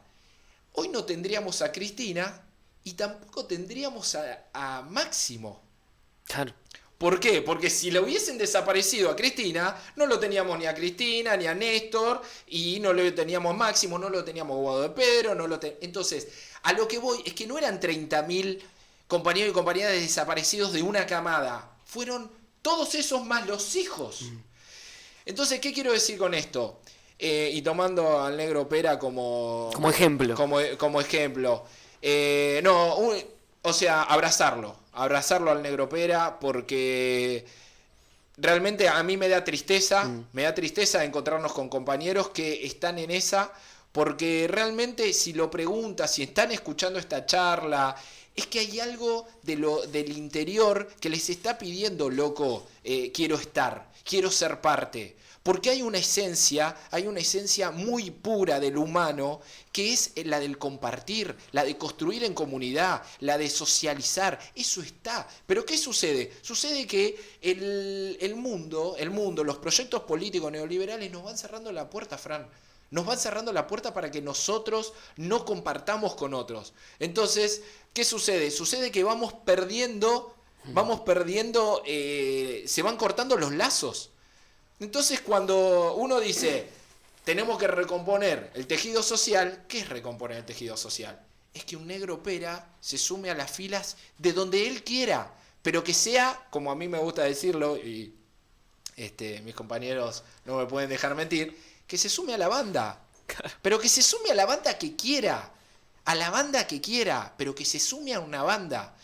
Hoy no tendríamos a Cristina y tampoco tendríamos a Máximo. Claro. ¿Por qué? Porque si le hubiesen desaparecido a Cristina, no lo teníamos ni a Cristina, ni a Néstor, y no lo teníamos Máximo, no lo teníamos Guado de Pedro, Entonces, a lo que voy es que no eran 30.000 compañeros y compañeras desaparecidos de una camada. Fueron todos esos más los hijos. Entonces, ¿qué quiero decir con esto? Y tomando al Negro Pera como ejemplo. Como ejemplo. O sea, abrazarlo al Negro Pera, porque realmente a mí me da tristeza encontrarnos con compañeros que están en esa, porque realmente si lo preguntas, si están escuchando esta charla, es que hay algo del interior que les está pidiendo, loco, quiero estar, quiero ser parte. Porque hay una esencia muy pura del humano, que es la del compartir, la de construir en comunidad, la de socializar. Eso está. Pero ¿qué sucede? Sucede que el mundo, los proyectos políticos neoliberales nos van cerrando la puerta, Fran. Nos van cerrando la puerta para que nosotros no compartamos con otros. Entonces, ¿qué sucede? Sucede que vamos perdiendo, se van cortando los lazos. Entonces, cuando uno dice, tenemos que recomponer el tejido social, ¿qué es recomponer el tejido social? Es que un Negro Pera se sume a las filas de donde él quiera, pero que sea, como a mí me gusta decirlo, y mis compañeros no me pueden dejar mentir, que se sume a la banda, pero que se sume a la banda que quiera, pero que se sume a una banda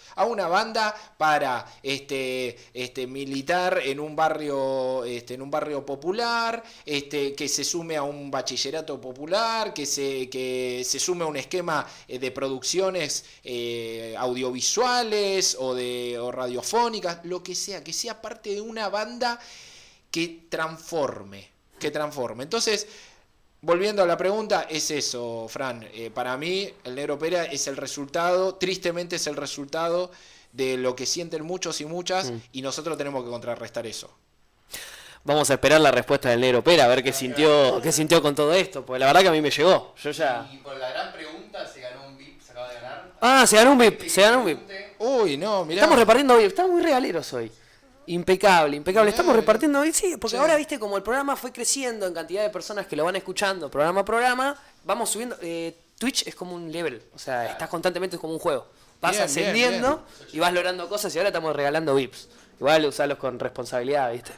para militar en un barrio popular, que se sume a un bachillerato popular, que se sume a un esquema de producciones audiovisuales o radiofónicas, lo que sea parte de una banda que transforme. Entonces, volviendo a la pregunta, es eso, Fran. Para mí, el Negro Pera es el resultado, tristemente es el resultado de lo que sienten muchos y muchas, y nosotros tenemos que contrarrestar eso. Vamos a esperar la respuesta del Negro Pera, a ver qué sintió con todo esto, porque la verdad que a mí me llegó. Y por la gran pregunta, se ganó un VIP, se acaba de ganar. Ah, se ganó un VIP. Uy, no, mirá. Estamos repartiendo VIP, estamos muy regaleros hoy. Impecable. Estamos repartiendo hoy, sí, porque ahora, viste, como el programa fue creciendo en cantidad de personas que lo van escuchando, programa a programa, vamos subiendo. Twitch es como un level, o sea, estás constantemente, es como un juego. Vas ascendiendo y vas logrando cosas, y ahora estamos regalando VIPs. Igual usarlos con responsabilidad, viste.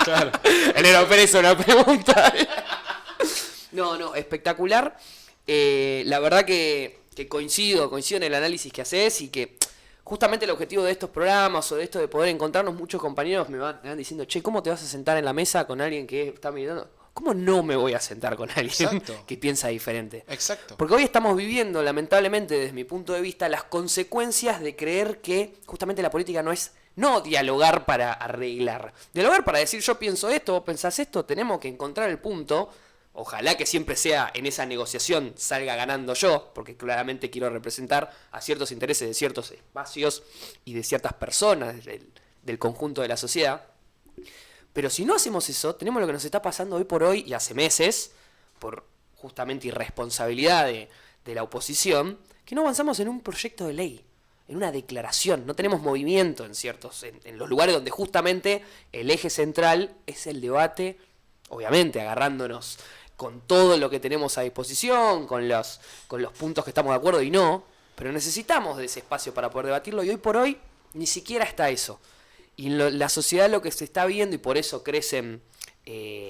Claro. El Negro Pera hizo una pregunta. No, espectacular. La verdad que coincido en el análisis que haces, y que justamente el objetivo de estos programas o de esto de poder encontrarnos, muchos compañeros me van diciendo, che, ¿cómo te vas a sentar en la mesa con alguien que está militando? ¿Cómo no me voy a sentar con alguien que piensa diferente? Exacto. Porque hoy estamos viviendo, lamentablemente, desde mi punto de vista, las consecuencias de creer que justamente la política no dialogar para arreglar. Dialogar para decir, yo pienso esto, vos pensás esto, tenemos que encontrar el punto. Ojalá que siempre sea en esa negociación salga ganando yo, porque claramente quiero representar a ciertos intereses de ciertos espacios y de ciertas personas del conjunto de la sociedad. Pero si no hacemos eso, tenemos lo que nos está pasando hoy por hoy y hace meses, por justamente irresponsabilidad de la oposición, que no avanzamos en un proyecto de ley, en una declaración. No tenemos movimiento en los lugares donde justamente el eje central es el debate, obviamente agarrándonos con todo lo que tenemos a disposición, con los puntos que estamos de acuerdo y no, pero necesitamos de ese espacio para poder debatirlo, y hoy por hoy ni siquiera está eso. Y la sociedad lo que se está viendo, y por eso crecen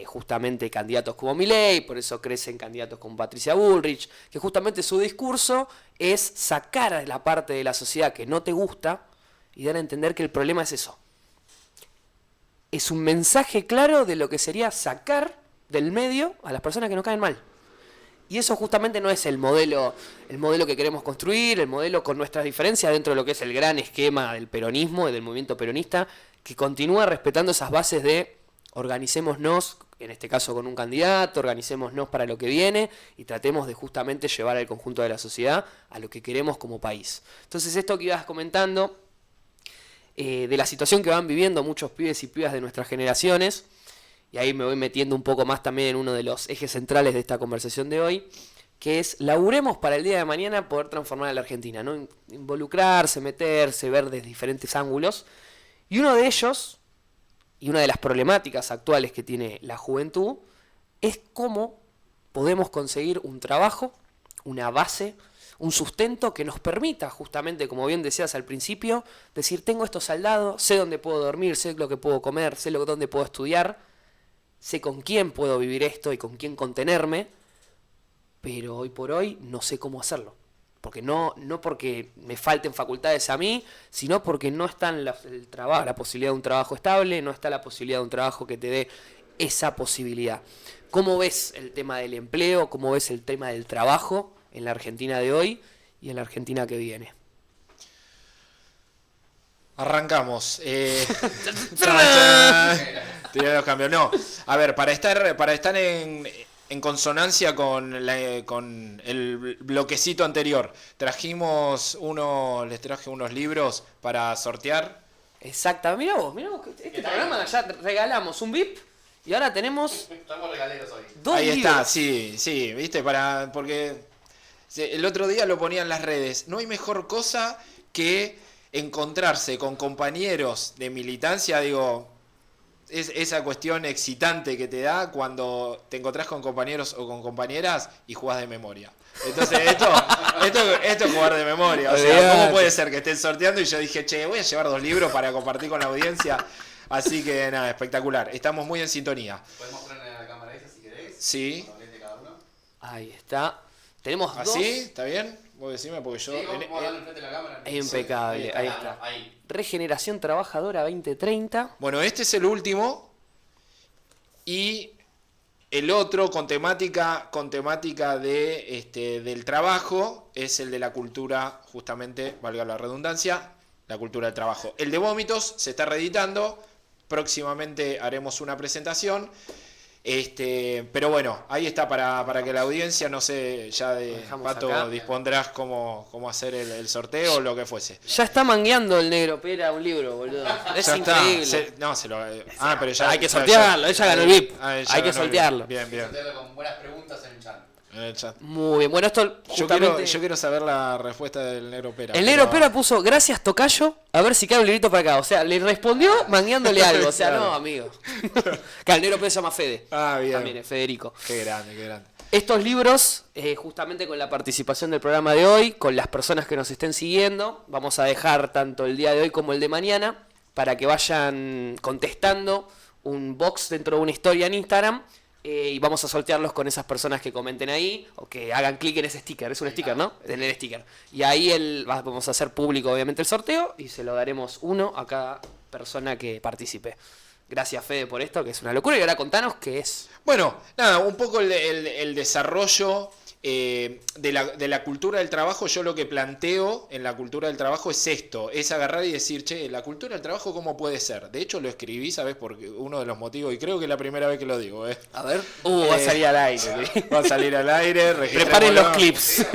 justamente candidatos como Milei, por eso crecen candidatos como Patricia Bullrich, que justamente su discurso es sacar a la parte de la sociedad que no te gusta y dar a entender que el problema es eso. Es un mensaje claro de lo que sería sacar del medio a las personas que nos caen mal. Y eso justamente no es el modelo que queremos construir, el modelo con nuestras diferencias dentro de lo que es el gran esquema del peronismo y del movimiento peronista, que continúa respetando esas bases de organicémonos, en este caso con un candidato, organicémonos para lo que viene y tratemos de justamente llevar al conjunto de la sociedad a lo que queremos como país. Entonces esto que ibas comentando, de la situación que van viviendo muchos pibes y pibas de nuestras generaciones, y ahí me voy metiendo un poco más también en uno de los ejes centrales de esta conversación de hoy, que es laburemos para el día de mañana poder transformar a la Argentina, ¿no? Involucrarse, meterse, ver desde diferentes ángulos. Y uno de ellos, y una de las problemáticas actuales que tiene la juventud, es cómo podemos conseguir un trabajo, una base, un sustento que nos permita justamente, como bien decías al principio, decir, tengo estos saldados, sé dónde puedo dormir, sé lo que puedo comer, sé dónde puedo estudiar, sé con quién puedo vivir esto y con quién contenerme, pero hoy por hoy no sé cómo hacerlo. Porque no porque me falten facultades a mí, sino porque no está la posibilidad de un trabajo estable, no está la posibilidad de un trabajo que te dé esa posibilidad. ¿Cómo ves el tema del empleo? ¿Cómo ves el tema del trabajo en la Argentina de hoy y en la Argentina que viene? Arrancamos. Tiré los cambios. No, a ver, para estar en consonancia con el bloquecito anterior, les traje unos libros para sortear. Exacto, mirá vos, este programa ya regalamos un VIP y ahora tenemos Estamos regaleros hoy. dos Ahí libros. está, sí, viste, porque el otro día lo ponía en las redes. No hay mejor cosa que encontrarse con compañeros de militancia, digo, es esa cuestión excitante que te da cuando te encontrás con compañeros o con compañeras y jugás de memoria. Entonces esto es jugar de memoria. O sea, ¿cómo puede ser que estén sorteando? Y yo dije, voy a llevar 2 libros para compartir con la audiencia. Así que nada, espectacular. Estamos muy en sintonía. ¿Podemos poner en la cámara esa si querés? Sí. Con el de cada uno. Ahí está. Tenemos ¿Así? dos. ¿Está bien? Vos decime porque yo... Sí, vamos a darle enfrente de la cámara. Impecable, ahí está. Ahí. Regeneración Trabajadora 2030. Bueno, este es el último. Y el otro con temática del trabajo es el de la cultura, justamente, valga la redundancia, la cultura del trabajo. El de vómitos se está reeditando. Próximamente haremos una presentación. Pero bueno, ahí está para que la audiencia, no sé, ya de Pato acá. dispondrás cómo hacer el sorteo o lo que fuese. Ya está mangueando el negro Pera un libro, boludo. Es Ya está. increíble. Pero ya hay que sortearlo, ella ganó el VIP. ya Hay que ganó el VIP. sortearlo. Bien. Sortearlo con buenas preguntas en el chat. En el chat. Muy bien. Bueno, esto justamente... Yo quiero saber la respuesta del negro Pera. El negro Pera puso, gracias Tocayo, a ver si cae un librito para acá. O sea, le respondió mangueándole algo. O sea, Claro. no, amigo. Claro, el negro Pera se llama Fede. Ah, bien. También es Federico. Qué grande. Estos libros, justamente con la participación del programa de hoy, con las personas que nos estén siguiendo, vamos a dejar tanto el día de hoy como el de mañana para que vayan contestando un box dentro de una historia en Instagram y vamos a sortearlos con esas personas que comenten ahí o que hagan clic en ese sticker. Es un sticker, ¿no? En el sticker. Y ahí vamos a hacer público, obviamente, el sorteo y se lo daremos uno a cada persona que participe. Gracias, Fede, por esto, que es una locura. Y ahora contanos qué es. Bueno, nada, un poco el desarrollo de la cultura del trabajo. Yo lo que planteo en la cultura del trabajo es esto, es agarrar y decir, la cultura del trabajo, ¿cómo puede ser? De hecho, lo escribí, ¿sabes? Porque uno de los motivos, y creo que es la primera vez que lo digo, A ver. Va a salir al aire. Va a salir al aire. Preparen los clips.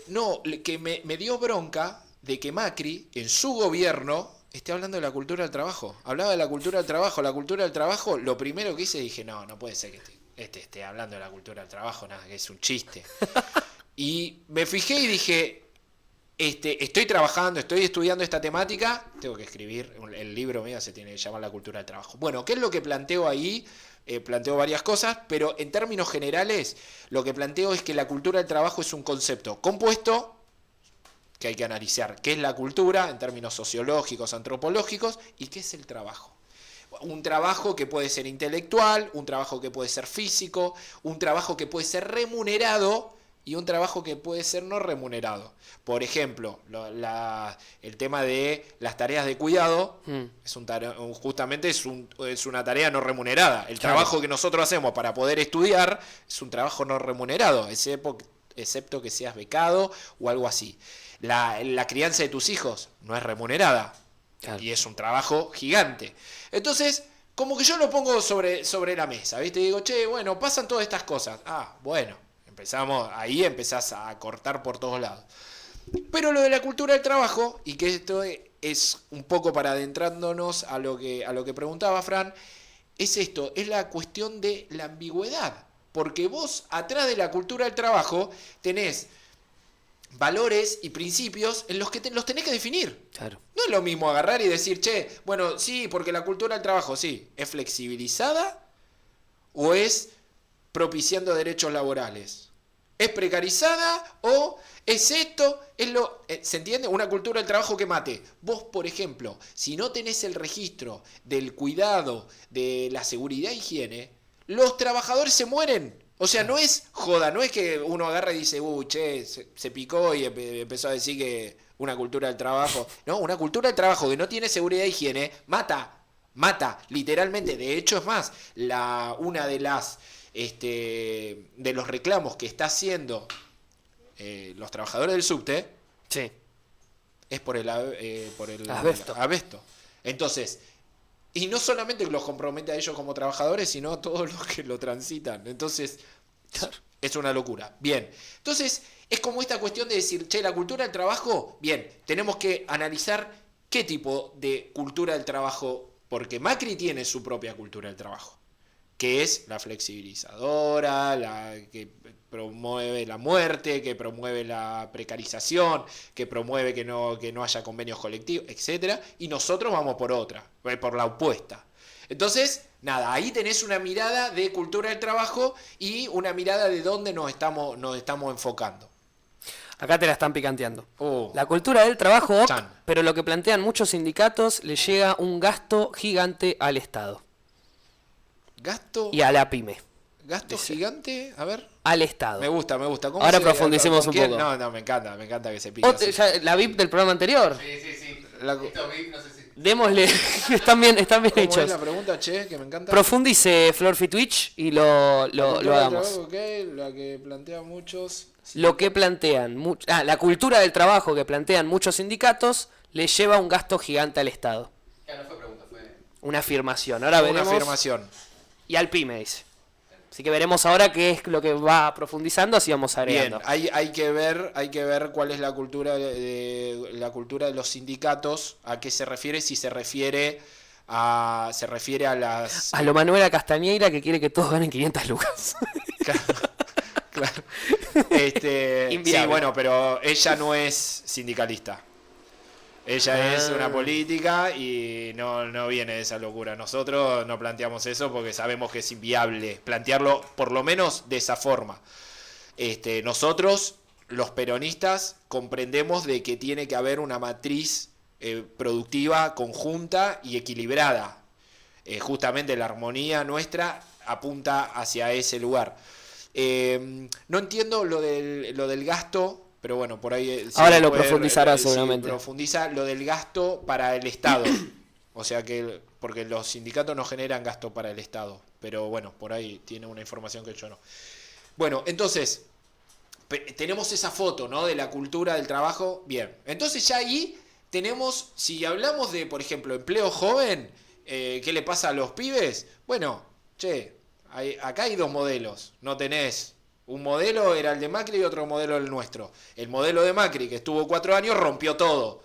No, que me dio bronca de que Macri, en su gobierno, esté hablando de la cultura del trabajo. Hablaba de la cultura del trabajo. La cultura del trabajo, lo primero que hice, dije, no puede ser que esté hablando de la cultura del trabajo, nada, que es un chiste. Y me fijé y dije, estoy trabajando, estoy estudiando esta temática, tengo que escribir, el libro mío se tiene que llamar La cultura del trabajo. Bueno, ¿qué es lo que planteo ahí? Planteo varias cosas, pero en términos generales, lo que planteo es que la cultura del trabajo es un concepto compuesto, que hay que analizar qué es la cultura en términos sociológicos, antropológicos, y qué es el trabajo. Un trabajo que puede ser intelectual, un trabajo que puede ser físico, un trabajo que puede ser remunerado y un trabajo que puede ser no remunerado. Por ejemplo, el tema de las tareas de cuidado justamente es una tarea no remunerada. El trabajo que nosotros hacemos para poder estudiar es un trabajo no remunerado, excepto que seas becado o algo así. La crianza de tus hijos no es remunerada. Claro. Y es un trabajo gigante. Entonces, como que yo lo pongo sobre la mesa, ¿viste? Y digo, che, bueno, pasan todas estas cosas. Ah, bueno, ahí empezás a cortar por todos lados. Pero lo de la cultura del trabajo, y que esto es un poco para adentrándonos a lo que preguntaba Fran, es esto, es la cuestión de la ambigüedad. Porque vos, atrás de la cultura del trabajo, tenés valores y principios en los que los tenés que definir. Claro. No es lo mismo agarrar y decir, che, bueno, sí, porque la cultura del trabajo, sí, ¿es flexibilizada o es propiciando derechos laborales? ¿Es precarizada o es esto? ¿Se entiende? Una cultura del trabajo que mate. Vos, por ejemplo, si no tenés el registro del cuidado, de la seguridad e higiene, los trabajadores se mueren. O sea, no es joda, no es que uno agarra y dice, che, se picó y empezó a decir que una cultura del trabajo. No, una cultura del trabajo que no tiene seguridad e higiene mata, literalmente. De hecho, es más, una de las de los reclamos que está haciendo los trabajadores del subte es por el asbesto. Entonces, y no solamente los compromete a ellos como trabajadores, sino a todos los que lo transitan. Entonces, es una locura. Bien, entonces es como esta cuestión de decir, che, la cultura del trabajo, bien, tenemos que analizar qué tipo de cultura del trabajo, porque Macri tiene su propia cultura del trabajo, que es la flexibilizadora, la que promueve la muerte, que promueve la precarización, que promueve que no haya convenios colectivos, etcétera, y nosotros vamos por otra, por la opuesta. Entonces, nada, ahí tenés una mirada de cultura del trabajo y una mirada de dónde nos estamos enfocando. Acá te la están picanteando. La cultura del trabajo, pero lo que plantean muchos sindicatos, le llega un gasto gigante al Estado. ¿Gasto? Y a la pyme. ¿Gasto gigante? A ver. Al Estado. Me gusta. Ahora profundicemos un poco. No, me encanta que se pique. La VIP del programa anterior. Sí. Esto VIP, no sé si... Démosle. están bien ¿Cómo hechos. Es la pregunta, che, que me encanta? Profundice Florfi Twitch y lo hagamos. Trabajo, la que plantean muchos. Lo que plantean. La cultura del trabajo que plantean muchos sindicatos le lleva un gasto gigante al Estado. No fue pregunta, fue una afirmación. Ahora veremos. Una afirmación. Y al pyme dice. Así que veremos ahora qué es lo que va profundizando, así vamos agregando. Bien, hay que ver cuál es la cultura de los sindicatos, a qué se refiere, si se refiere a las... A lo Manuela Castañeira, que quiere que todos ganen 500 lucas. Claro. Sí, bueno, pero ella no es sindicalista. Ella es una política y no viene de esa locura. Nosotros no planteamos eso porque sabemos que es inviable plantearlo, por lo menos de esa forma. Nosotros, los peronistas, comprendemos de que tiene que haber una matriz productiva, conjunta y equilibrada. Justamente la armonía nuestra apunta hacia ese lugar. No entiendo lo del gasto. Pero bueno, por ahí... Ahora lo profundizará seguramente. Profundiza lo del gasto para el Estado. O sea que... Porque los sindicatos no generan gasto para el Estado. Pero bueno, por ahí tiene una información que yo no. Bueno, entonces... Tenemos esa foto, ¿no? De la cultura del trabajo. Bien. Entonces ya ahí tenemos... Si hablamos de, por ejemplo, empleo joven... ¿Qué le pasa a los pibes? Bueno, acá hay dos modelos. No tenés... Un modelo era el de Macri y otro modelo el nuestro. El modelo de Macri, que estuvo 4 años, rompió todo.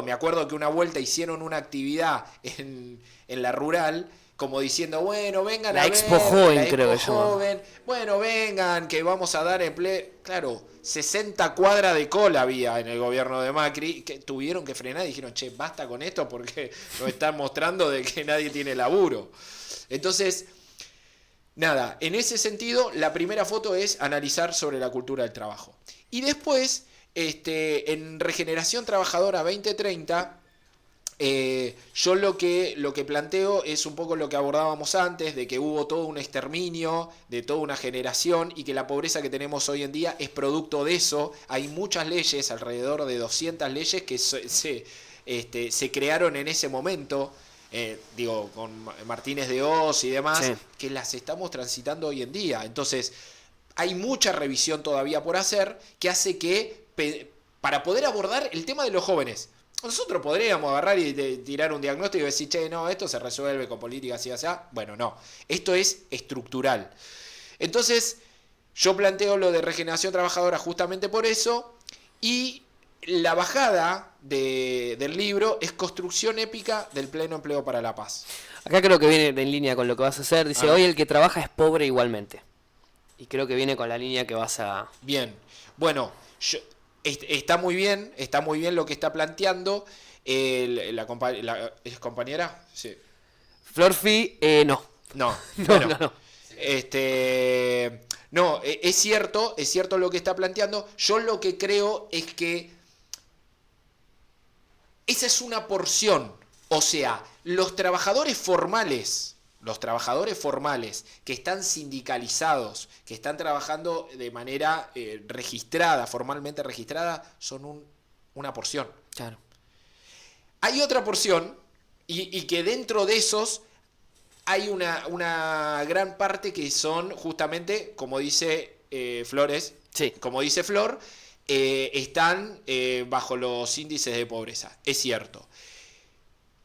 Me acuerdo que una vuelta hicieron una actividad en la rural, como diciendo, bueno, vengan a ver. La Expo Joven, creo que joven. Bueno, vengan, que vamos a dar empleo. Claro, 60 cuadras de cola había en el gobierno de Macri, que tuvieron que frenar y dijeron, basta con esto porque nos están mostrando de que nadie tiene laburo. Entonces... Nada, en ese sentido, la primera foto es analizar sobre la cultura del trabajo. Y después, en Regeneración Trabajadora 2030, Yo lo que planteo es un poco lo que abordábamos antes, de que hubo todo un exterminio de toda una generación y que la pobreza que tenemos hoy en día es producto de eso. Hay muchas leyes, alrededor de 200 leyes que se crearon en ese momento, con Martínez de Oz y demás, sí, que las estamos transitando hoy en día. Entonces, hay mucha revisión todavía por hacer que hace que, para poder abordar el tema de los jóvenes, nosotros podríamos agarrar y tirar un diagnóstico y decir, che, no, esto se resuelve con políticas así, así. Bueno, no. Esto es estructural. Entonces, yo planteo lo de regeneración trabajadora justamente por eso. Y la bajada del libro es Construcción épica del pleno empleo para la paz. Acá creo que viene en línea con lo que vas a hacer. Dice, hoy el que trabaja es pobre igualmente. Y creo que viene con la línea que vas a... Bien. Bueno, está muy bien lo que está planteando. ¿Es compañera? Sí. Florfi, no. No. Bueno, no. No, es cierto lo que está planteando. Yo lo que creo es que esa es una porción. O sea, los trabajadores formales que están sindicalizados, que están trabajando de manera registrada, formalmente registrada, son una porción. Claro. Hay otra porción, y que dentro de esos hay una gran parte que son justamente, como dice Flores, sí, como dice Flor, están bajo los índices de pobreza. Es cierto.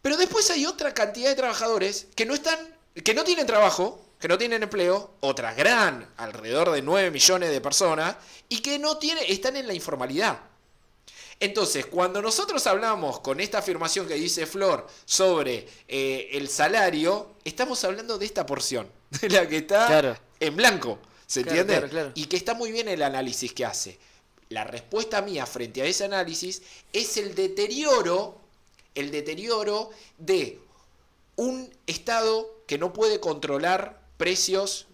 Pero después hay otra cantidad de trabajadores que no tienen trabajo, que no tienen empleo, otra gran, alrededor de 9 millones de personas, y que están en la informalidad. Entonces, cuando nosotros hablamos con esta afirmación que dice Flor sobre el salario, estamos hablando de esta porción, de la que está claro en blanco, ¿se entiende? Claro. Y que está muy bien el análisis que hace. La respuesta mía frente a ese análisis es el deterioro de un Estado que no puede controlar precios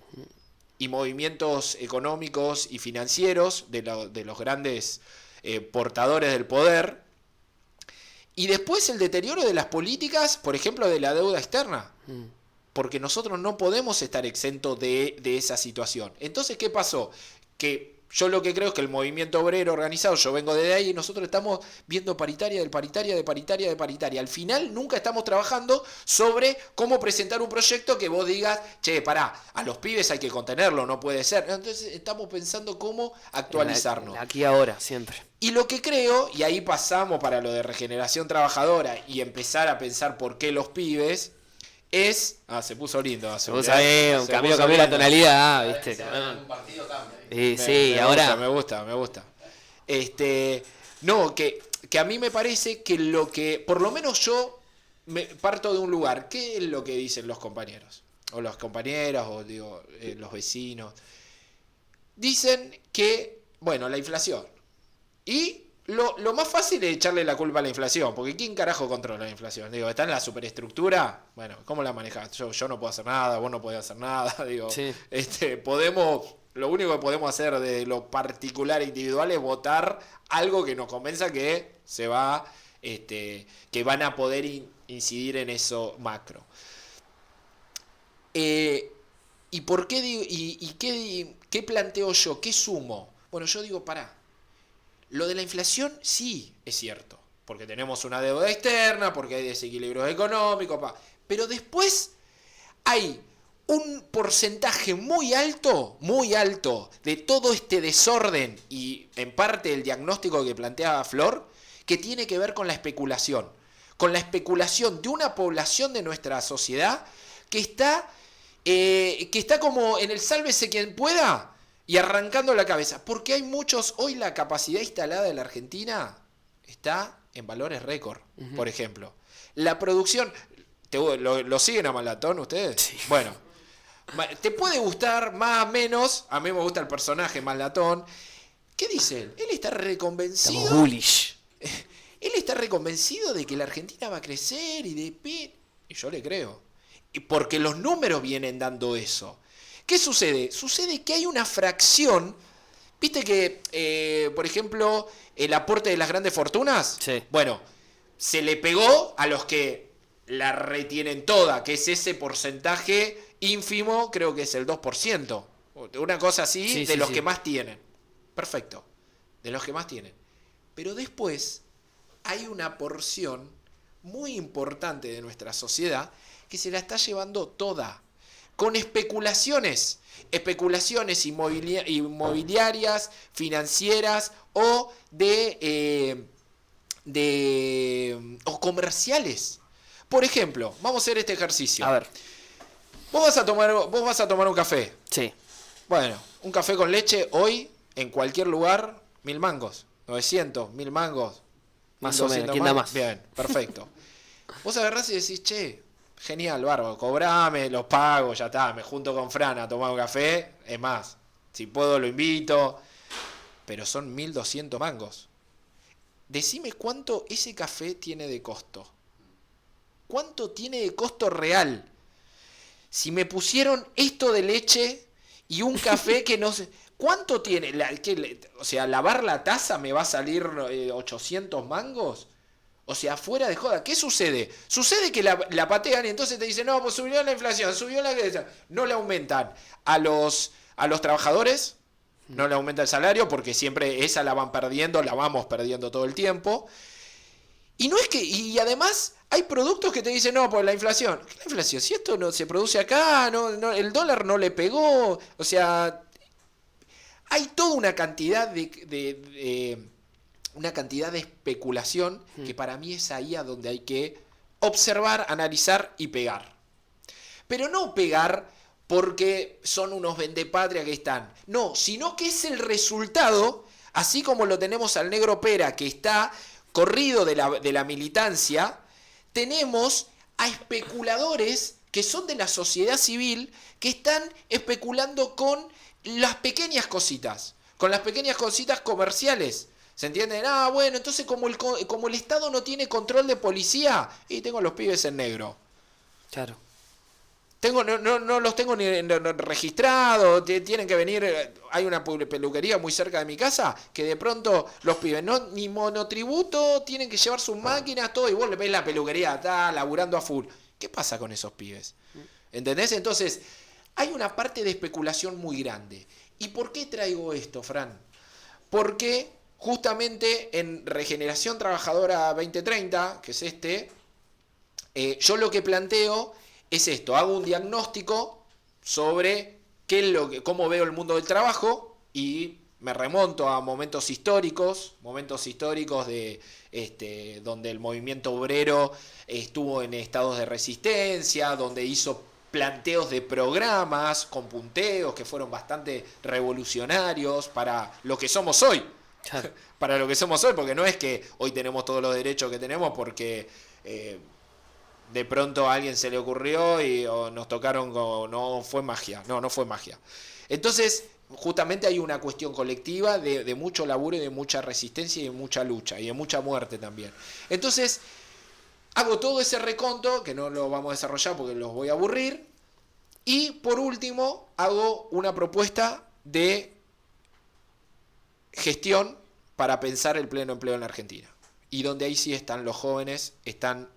y movimientos económicos y financieros de los grandes portadores del poder. Y después el deterioro de las políticas, por ejemplo, de la deuda externa. Porque nosotros no podemos estar exentos de esa situación. Entonces, ¿qué pasó? Que yo lo que creo es que el movimiento obrero organizado, yo vengo de ahí y nosotros estamos viendo paritaria. Al final nunca estamos trabajando sobre cómo presentar un proyecto que vos digas, che, pará, a los pibes hay que contenerlo, no puede ser. Entonces estamos pensando cómo actualizarnos. Aquí ahora, siempre. Y lo que creo, y ahí pasamos para lo de regeneración trabajadora y empezar a pensar por qué los pibes, es... se puso lindo. Cambió la tonalidad, ¿viste? Un partido cambia. Sí, ahora... Me gusta. No, que a mí me parece que lo que... Por lo menos yo parto de un lugar. ¿Qué es lo que dicen los compañeros? O las compañeras, o digo, los vecinos. Dicen que, bueno, la inflación. Y lo más fácil es echarle la culpa a la inflación, porque ¿quién carajo controla la inflación? Digo, ¿está en la superestructura? Bueno, ¿cómo la manejás? Yo no puedo hacer nada, vos no podés hacer nada. Digo, sí. Lo único que podemos hacer de lo particular e individual es votar algo que nos convenza que se va, que van a poder incidir en eso macro. ¿Y por qué digo, qué planteo yo? ¿Qué sumo? Bueno, yo digo, pará. Lo de la inflación sí es cierto, porque tenemos una deuda externa, porque hay desequilibrios económicos, pero después hay un porcentaje muy alto de todo este desorden y en parte el diagnóstico que planteaba Flor, que tiene que ver con la especulación de una población de nuestra sociedad que está como en el sálvese quien pueda y arrancando la cabeza, porque hay muchos, hoy la capacidad instalada de la Argentina está en valores récord, por ejemplo. La producción, ¿lo siguen a Malatón ustedes? Sí. Bueno, te puede gustar más o menos, a mí me gusta el personaje Malatón. ¿Qué dice él? Él está reconvencido. Estamos bullish. Él está reconvencido de que la Argentina va a crecer y yo le creo. Porque los números vienen dando eso. ¿Qué sucede? Sucede que hay una fracción, viste que, por ejemplo, el aporte de las grandes fortunas, sí. Bueno, se le pegó a los que la retienen toda, que es ese porcentaje ínfimo, creo que es el 2%. Una cosa así, de los que más tienen. Perfecto, de los que más tienen. Pero después hay una porción muy importante de nuestra sociedad que se la está llevando toda, con especulaciones inmobiliarias, financieras o o comerciales. Por ejemplo, vamos a hacer este ejercicio. A ver. Vos vas a tomar un café. Sí. Bueno, un café con leche hoy, en cualquier lugar, 1.000 mangos. 900, 1.000 mangos. Más o menos, ¿quién da más? Bien, perfecto. Vos agarrás y decís, che, genial, bárbaro, cobrame, los pago, ya está, me junto con Fran a tomar un café. Es más, si puedo lo invito. Pero son 1.200 mangos. Decime cuánto ese café tiene de costo. ¿Cuánto tiene de costo real? Si me pusieron esto de leche y un café que no sé... ¿Cuánto tiene? O sea, lavar la taza me va a salir 800 mangos. O sea, fuera de joda. ¿Qué sucede? Sucede que la patean y entonces te dicen, no, pues subió la inflación, subió la... No le aumentan a los trabajadores, no le aumenta el salario porque siempre esa la vamos perdiendo todo el tiempo. Y no es que... Y además hay productos que te dicen, no, por la inflación. ¿Qué la inflación? Si esto no se produce acá, el dólar no le pegó. O sea... Hay toda una cantidad de especulación que para mí es ahí a donde hay que observar, analizar y pegar. Pero no pegar porque son unos vendepatria que están. No, sino que es el resultado, así como lo tenemos al negro Pera, que está corrido de la militancia, tenemos a especuladores que son de la sociedad civil que están especulando con las pequeñas cositas, con las pequeñas cositas comerciales. ¿Se entienden? Ah, bueno, entonces como el Estado no tiene control de policía, y tengo los pibes en negro. Claro. No los tengo ni registrados, tienen que venir, hay una peluquería muy cerca de mi casa, que de pronto los pibes, ni monotributo, tienen que llevar sus máquinas, todo, y vos le ves la peluquería, está laburando a full. ¿Qué pasa con esos pibes? ¿Entendés? Entonces, hay una parte de especulación muy grande. ¿Y por qué traigo esto, Fran? Porque justamente en Regeneración Trabajadora 2030, que es yo lo que planteo es esto. Hago un diagnóstico sobre cómo veo el mundo del trabajo y me remonto a momentos históricos de donde el movimiento obrero estuvo en estados de resistencia, donde hizo planteos de programas con punteos que fueron bastante revolucionarios para lo que somos hoy. Claro. Para lo que somos hoy, porque no es que hoy tenemos todos los derechos que tenemos porque de pronto a alguien se le ocurrió o nos tocaron, no fue magia. No fue magia. Entonces, justamente hay una cuestión colectiva de mucho laburo y de mucha resistencia y de mucha lucha y de mucha muerte también. Entonces, hago todo ese reconto, que no lo vamos a desarrollar porque los voy a aburrir. Y por último, hago una propuesta de gestión para pensar el pleno empleo en la Argentina. Y donde ahí sí están los jóvenes,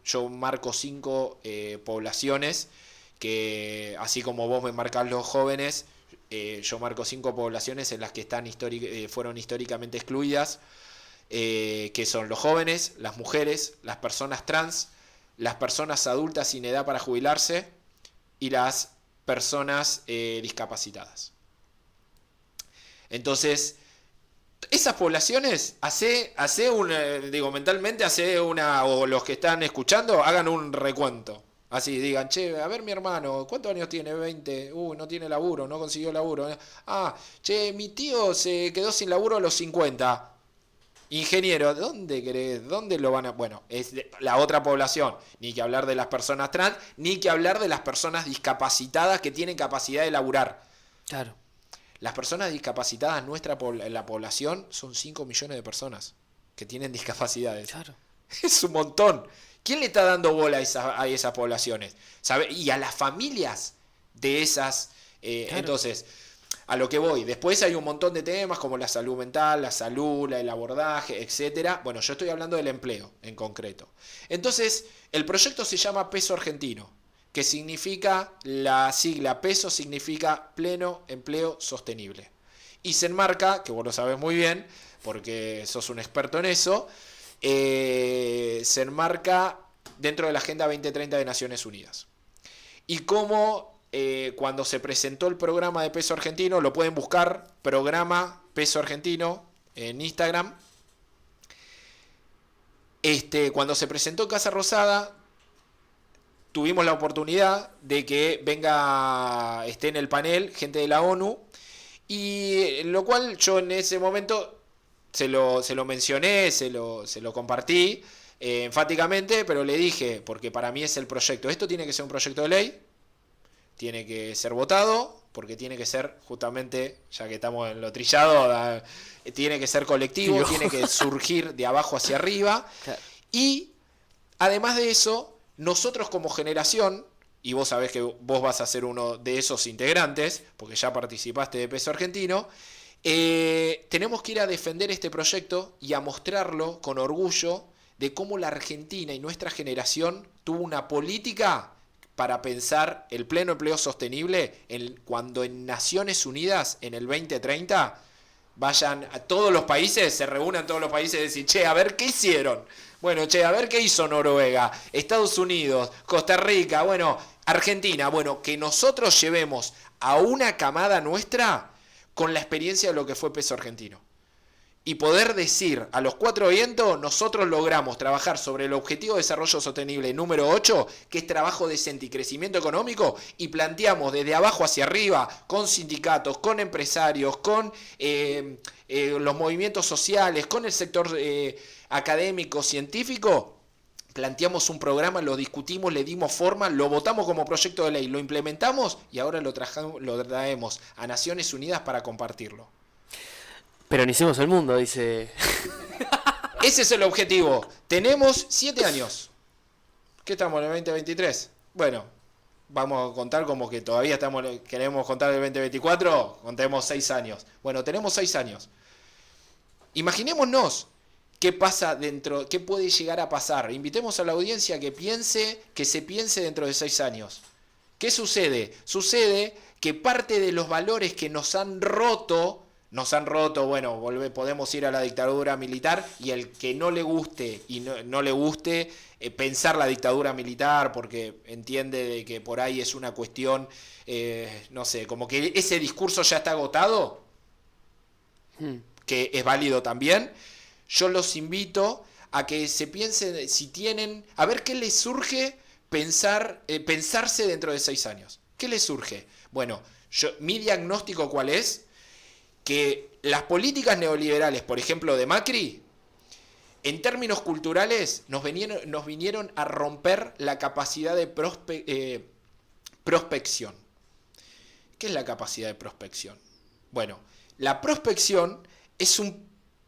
yo marco 5 poblaciones, que así como vos me marcás los jóvenes, yo marco 5 poblaciones en las que fueron históricamente excluidas, que son los jóvenes, las mujeres, las personas trans, las personas adultas sin edad para jubilarse y las personas discapacitadas. Entonces, esas poblaciones, mentalmente o los que están escuchando, hagan un recuento. Así, digan, che, a ver mi hermano, ¿cuántos años tiene? 20. No tiene laburo, no consiguió laburo. Ah, che, mi tío se quedó sin laburo a los 50. Ingeniero, ¿dónde querés? ¿Dónde lo van a...? Bueno, es la otra población. Ni que hablar de las personas trans, ni que hablar de las personas discapacitadas que tienen capacidad de laburar. Claro. Las personas discapacitadas en la población son 5 millones de personas que tienen discapacidades. Claro. Es un montón. ¿Quién le está dando bola a esas poblaciones? ¿Sabe? Y a las familias de esas. Claro. Entonces, a lo que voy. Después hay un montón de temas como la salud mental, la salud, el abordaje, etcétera. Bueno, yo estoy hablando del empleo en concreto. Entonces, el proyecto se llama Peso Argentino, que significa, la sigla peso significa pleno empleo sostenible. Y se enmarca, que vos lo sabés muy bien, porque sos un experto en eso, se enmarca dentro de la Agenda 2030 de Naciones Unidas. Y como cuando se presentó el programa de Peso Argentino, lo pueden buscar, programa Peso Argentino en Instagram. Cuando se presentó Casa Rosada, tuvimos la oportunidad de que esté en el panel gente de la ONU, y lo cual yo en ese momento se lo mencioné, se lo compartí enfáticamente, pero le dije, porque para mí es el proyecto, esto tiene que ser un proyecto de ley, tiene que ser votado, porque tiene que ser justamente, ya que estamos en lo trillado, tiene que ser colectivo, tiene que surgir de abajo hacia arriba. Claro. Y además de eso, nosotros como generación, y vos sabés que vos vas a ser uno de esos integrantes, porque ya participaste de Peso Argentino, tenemos que ir a defender este proyecto y a mostrarlo con orgullo de cómo la Argentina y nuestra generación tuvo una política para pensar el pleno empleo sostenible cuando en Naciones Unidas en el 2030 vayan a todos los países, se reúnan todos los países y decir, che, a ver qué hicieron. Bueno, che, a ver qué hizo Noruega, Estados Unidos, Costa Rica, bueno, Argentina. Bueno, que nosotros llevemos a una camada nuestra con la experiencia de lo que fue Peso Argentino. Y poder decir a los cuatro vientos, nosotros logramos trabajar sobre el Objetivo de Desarrollo Sostenible número 8, que es trabajo decente y crecimiento económico, y planteamos desde abajo hacia arriba, con sindicatos, con empresarios, con los movimientos sociales, con el sector académico, científico, planteamos un programa, lo discutimos, le dimos forma, lo votamos como proyecto de ley, lo implementamos y ahora lo traemos a Naciones Unidas para compartirlo. Peronicemos el mundo, dice. Ese es el objetivo. Tenemos 7 años. ¿Qué estamos en el 2023? Bueno, vamos a contar como que todavía queremos contar el 2024. Contemos 6 años. Bueno, tenemos 6 años. Imaginémonos qué pasa dentro, qué puede llegar a pasar. Invitemos a la audiencia que se piense dentro de 6 años. ¿Qué sucede? Sucede que parte de los valores que nos han roto, bueno, podemos ir a la dictadura militar, y el que no le guste y no le guste pensar la dictadura militar porque entiende de que por ahí es una cuestión, no sé, como que ese discurso ya está agotado, que es válido también. Yo los invito a que se piensen si tienen, a ver qué les surge pensarse dentro de 6 años. ¿Qué les surge? Bueno, mi diagnóstico, ¿cuál es? Que las políticas neoliberales, por ejemplo, de Macri, en términos culturales, nos vinieron a romper la capacidad de prospección. ¿Qué es la capacidad de prospección? Bueno, la prospección es un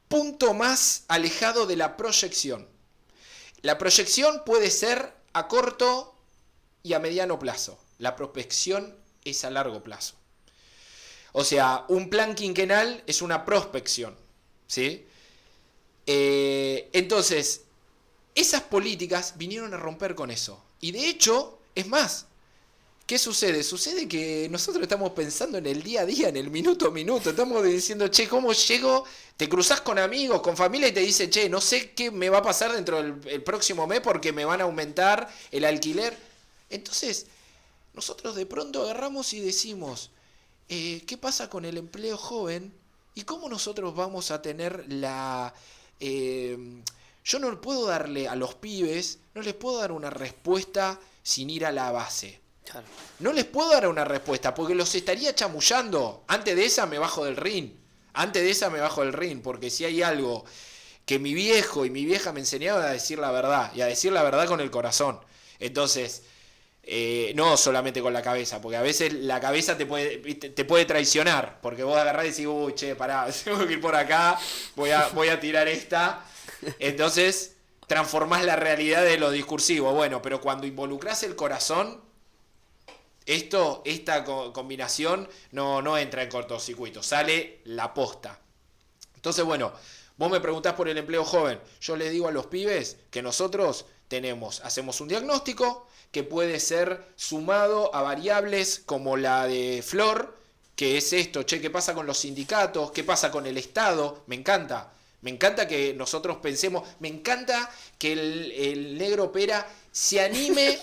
punto más alejado de la proyección. La proyección puede ser a corto y a mediano plazo. La prospección es a largo plazo. O sea, un plan quinquenal es una prospección, ¿sí? Entonces, esas políticas vinieron a romper con eso. Y de hecho, es más, ¿qué sucede? Sucede que nosotros estamos pensando en el día a día, en el minuto a minuto. Estamos diciendo, che, ¿cómo llego? Te cruzás con amigos, con familia y te dicen, che, no sé qué me va a pasar dentro del próximo mes porque me van a aumentar el alquiler. Entonces, nosotros de pronto agarramos y decimos, ¿qué pasa con el empleo joven? ¿Y cómo nosotros vamos a tener yo no puedo darle a los pibes, no les puedo dar una respuesta sin ir a la base. Claro. No les puedo dar una respuesta porque los estaría chamullando. Antes de esa me bajo del ring. Porque si hay algo que mi viejo y mi vieja me enseñaron, a decir la verdad. Y a decir la verdad con el corazón. Entonces, no solamente con la cabeza, porque a veces la cabeza te puede traicionar, porque vos agarrás y decís, uy, che, pará, tengo que ir por acá, voy a tirar esta. Entonces, transformás la realidad de lo discursivo. Bueno, pero cuando involucrás el corazón, esta combinación no entra en cortocircuito, sale la posta. Entonces, bueno, vos me preguntás por el empleo joven. Yo les digo a los pibes que nosotros hacemos un diagnóstico que puede ser sumado a variables como la de Flor, que es esto, ¿qué pasa con los sindicatos? ¿Qué pasa con el Estado? Me encanta que nosotros pensemos, me encanta que el negro Pera se anime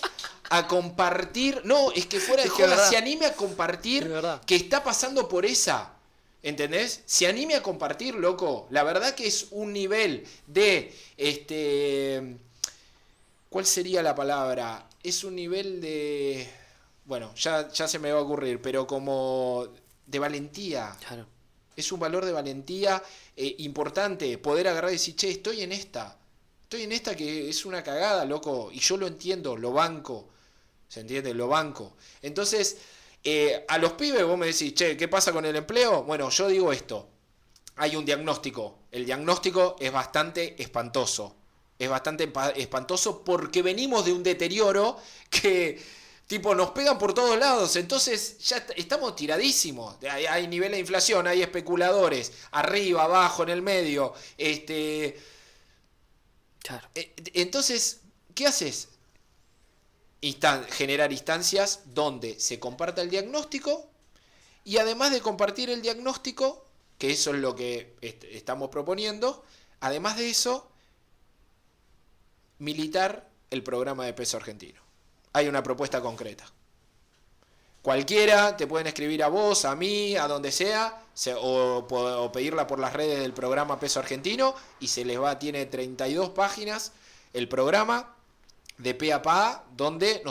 a compartir, no, es que fuera de joda, se anime a compartir que está pasando por esa, ¿entendés? Se anime a compartir, loco. La verdad que es un nivel de, ¿cuál sería la palabra? Es un nivel de, bueno, ya se me va a ocurrir, pero como de valentía. Claro. Es un valor de valentía importante, poder agarrar y decir, che, estoy en esta que es una cagada, loco, y yo lo entiendo, lo banco, ¿se entiende? Lo banco. Entonces, a los pibes vos me decís, che, ¿qué pasa con el empleo? Bueno, yo digo esto, hay un diagnóstico, el diagnóstico es bastante espantoso, porque venimos de un deterioro que... Tipo, nos pegan por todos lados, entonces ya estamos tiradísimos. Hay nivel de inflación, hay especuladores, arriba, abajo, en el medio. Claro. Entonces, ¿qué haces? Generar instancias donde se comparta el diagnóstico y además de compartir el diagnóstico, que eso es lo que estamos proponiendo, además de eso, militar el programa de peso argentino. Hay una propuesta concreta. Cualquiera, te pueden escribir a vos, a mí, a donde sea, o pedirla por las redes del programa Peso Argentino, y tiene 32 páginas el programa de pe a pa, donde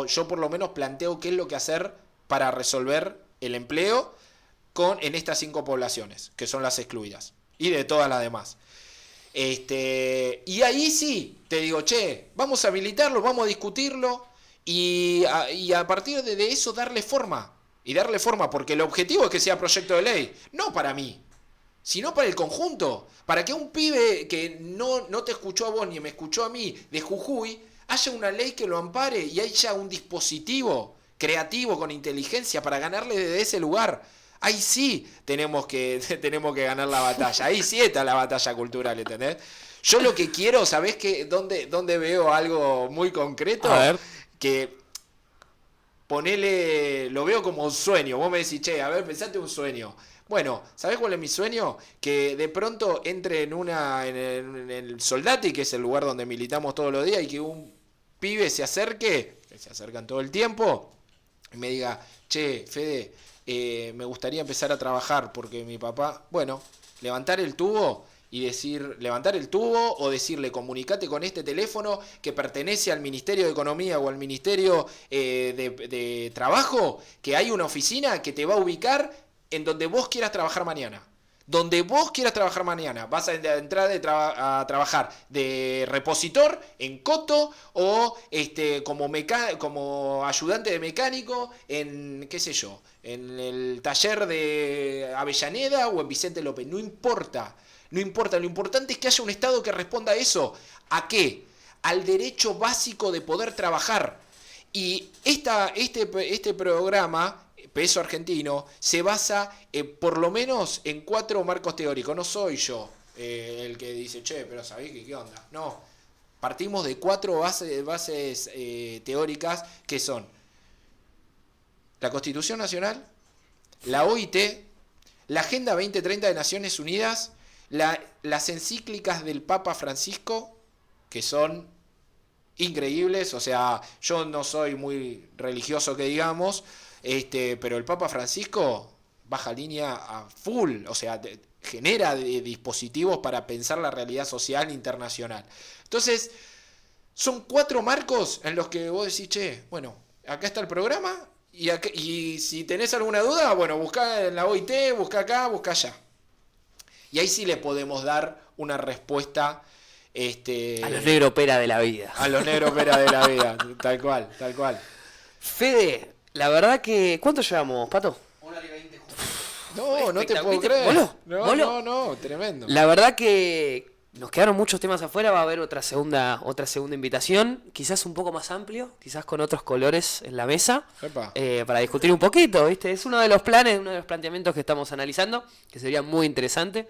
yo por lo menos planteo qué es lo que hacer para resolver el empleo en estas 5 poblaciones, que son las excluidas, y de todas las demás. Y ahí sí, te digo, che, vamos a habilitarlo, vamos a discutirlo y a partir de eso darle forma. Y darle forma, porque el objetivo es que sea proyecto de ley, no para mí, sino para el conjunto. Para que un pibe que no te escuchó a vos ni me escuchó a mí de Jujuy, haya una ley que lo ampare y haya un dispositivo creativo con inteligencia para ganarle desde ese lugar. Ahí sí tenemos que ganar la batalla. Ahí sí está la batalla cultural, ¿entendés? Yo lo que quiero, ¿sabés dónde veo algo muy concreto? A ver. Que lo veo como un sueño. Vos me decís, che, a ver, pensate un sueño. Bueno, ¿sabés cuál es mi sueño? Que de pronto entre en el Soldati, que es el lugar donde militamos todos los días, y que un pibe se acerque, que se acercan todo el tiempo, y me diga, che, Fede, me gustaría empezar a trabajar porque mi papá, bueno, levantar el tubo o decirle, comunicate con este teléfono que pertenece al Ministerio de Economía o al Ministerio de Trabajo, que hay una oficina que te va a ubicar en donde vos quieras trabajar mañana. Donde vos quieras trabajar mañana. Vas a entrar a trabajar de repositor en Coto o como ayudante de mecánico en, qué sé yo, en el taller de Avellaneda o en Vicente López. No importa. Lo importante es que haya un Estado que responda a eso. ¿A qué? Al derecho básico de poder trabajar. Y este programa, Peso Argentino, se basa por lo menos en 4 marcos teóricos. No soy yo el que dice, che, pero ¿sabés qué onda? No, partimos de 4 bases teóricas que son la Constitución Nacional, la OIT, la Agenda 2030 de Naciones Unidas, las encíclicas del Papa Francisco, que son increíbles. O sea, yo no soy muy religioso que digamos, pero el Papa Francisco baja línea a full, o sea, genera dispositivos para pensar la realidad social internacional. Entonces, son 4 marcos en los que vos decís, che, bueno, acá está el programa, y si tenés alguna duda, bueno, buscá en la OIT, buscá acá, buscá allá. Y ahí sí le podemos dar una respuesta a los negros Pera de la vida. A los negros Pera de la vida, tal cual. Fede, la verdad que... ¿Cuánto llevamos, Pato? 1 hora y 20 justo. No te puedo creer. ¿Voló? No, tremendo. La verdad que nos quedaron muchos temas afuera, va a haber otra segunda invitación, quizás un poco más amplio, quizás con otros colores en la mesa, Epa. para discutir un poquito, ¿viste? Es uno de los planes, uno de los planteamientos que estamos analizando, que sería muy interesante.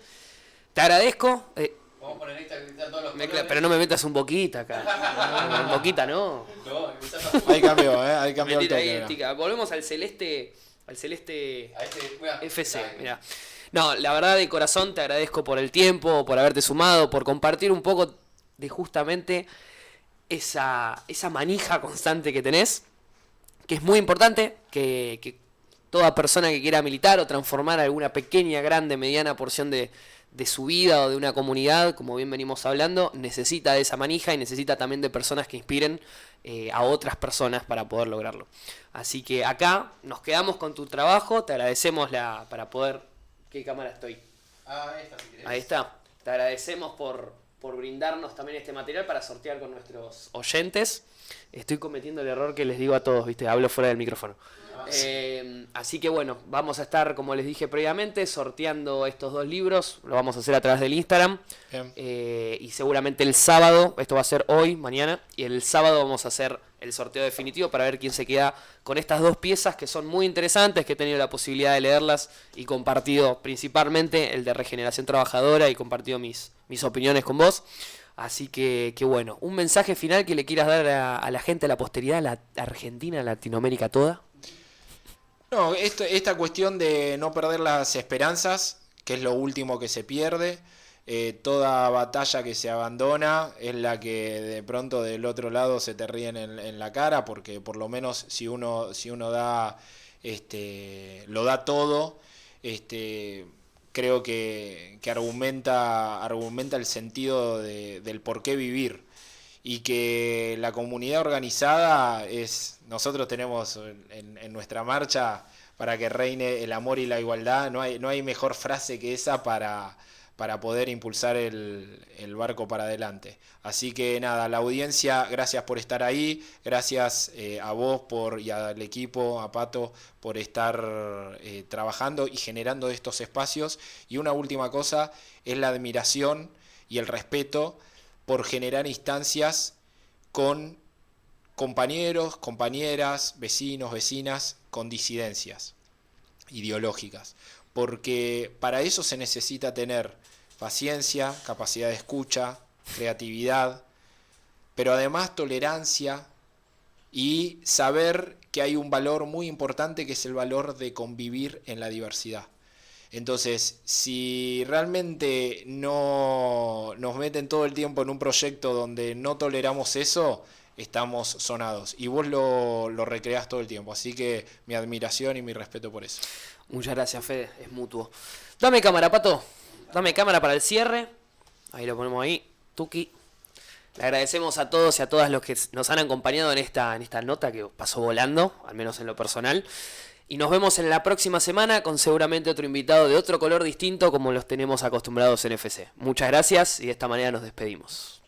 Te agradezco. Vamos a poner esta que están todos los colores. Pero no me metas un boquita acá. Un boquita, ¿no? No, empezás a... Ahí cambió, ahí cambió el Mentira, ahí, toque. tica. Volvemos al celeste A este, mira, FC. dale. Mirá. No, la verdad de corazón te agradezco por el tiempo, por haberte sumado, por compartir un poco de justamente esa manija constante que tenés, que es muy importante, que toda persona que quiera militar o transformar alguna pequeña, grande, mediana porción de su vida o de una comunidad, como bien venimos hablando, necesita de esa manija y necesita también de personas que inspiren a otras personas para poder lograrlo. Así que acá nos quedamos con tu trabajo, te agradecemos para poder... ¿Qué cámara estoy? Ah, esta si querés. Ahí está. Te agradecemos por brindarnos también este material para sortear con nuestros oyentes. Estoy cometiendo el error que les digo a todos, ¿viste? Hablo fuera del micrófono. Así que bueno, vamos a estar, como les dije previamente, sorteando estos 2 libros. Lo vamos a hacer a través del Instagram. Y seguramente el sábado, esto va a ser hoy, mañana, y el sábado vamos a hacer el sorteo definitivo para ver quién se queda con estas 2 piezas que son muy interesantes, que he tenido la posibilidad de leerlas y compartido principalmente el de Regeneración Trabajadora y compartido mis opiniones con vos. Así que bueno, un mensaje final que le quieras dar a la gente, a la posteridad, a la Argentina, a Latinoamérica toda. No, esta cuestión de no perder las esperanzas, que es lo último que se pierde, toda batalla que se abandona es la que de pronto del otro lado se te ríen en la cara, porque por lo menos si uno da, lo da todo, creo que argumenta el sentido del por qué vivir. Y que la comunidad organizada nosotros tenemos en nuestra marcha para que reine el amor y la igualdad, no hay mejor frase que esa para poder impulsar el barco para adelante. Así que nada, la audiencia, gracias por estar ahí, gracias a vos y al equipo, a Pato, por estar trabajando y generando estos espacios. Y una última cosa es la admiración y el respeto por generar instancias con compañeros, compañeras, vecinos, vecinas, con disidencias ideológicas. Porque para eso se necesita tener paciencia, capacidad de escucha, creatividad, pero además tolerancia y saber que hay un valor muy importante que es el valor de convivir en la diversidad. Entonces, si realmente no nos meten todo el tiempo en un proyecto donde no toleramos eso, estamos sonados. Y vos lo recreás todo el tiempo. Así que mi admiración y mi respeto por eso. Muchas gracias, Fede, es mutuo. Dame cámara, Pato. Dame cámara para el cierre. Ahí lo ponemos ahí. Tuki. Le agradecemos a todos y a todas los que nos han acompañado en esta nota que pasó volando, al menos en lo personal. Y nos vemos en la próxima semana con seguramente otro invitado de otro color distinto como los tenemos acostumbrados en FC. Muchas gracias y de esta manera nos despedimos.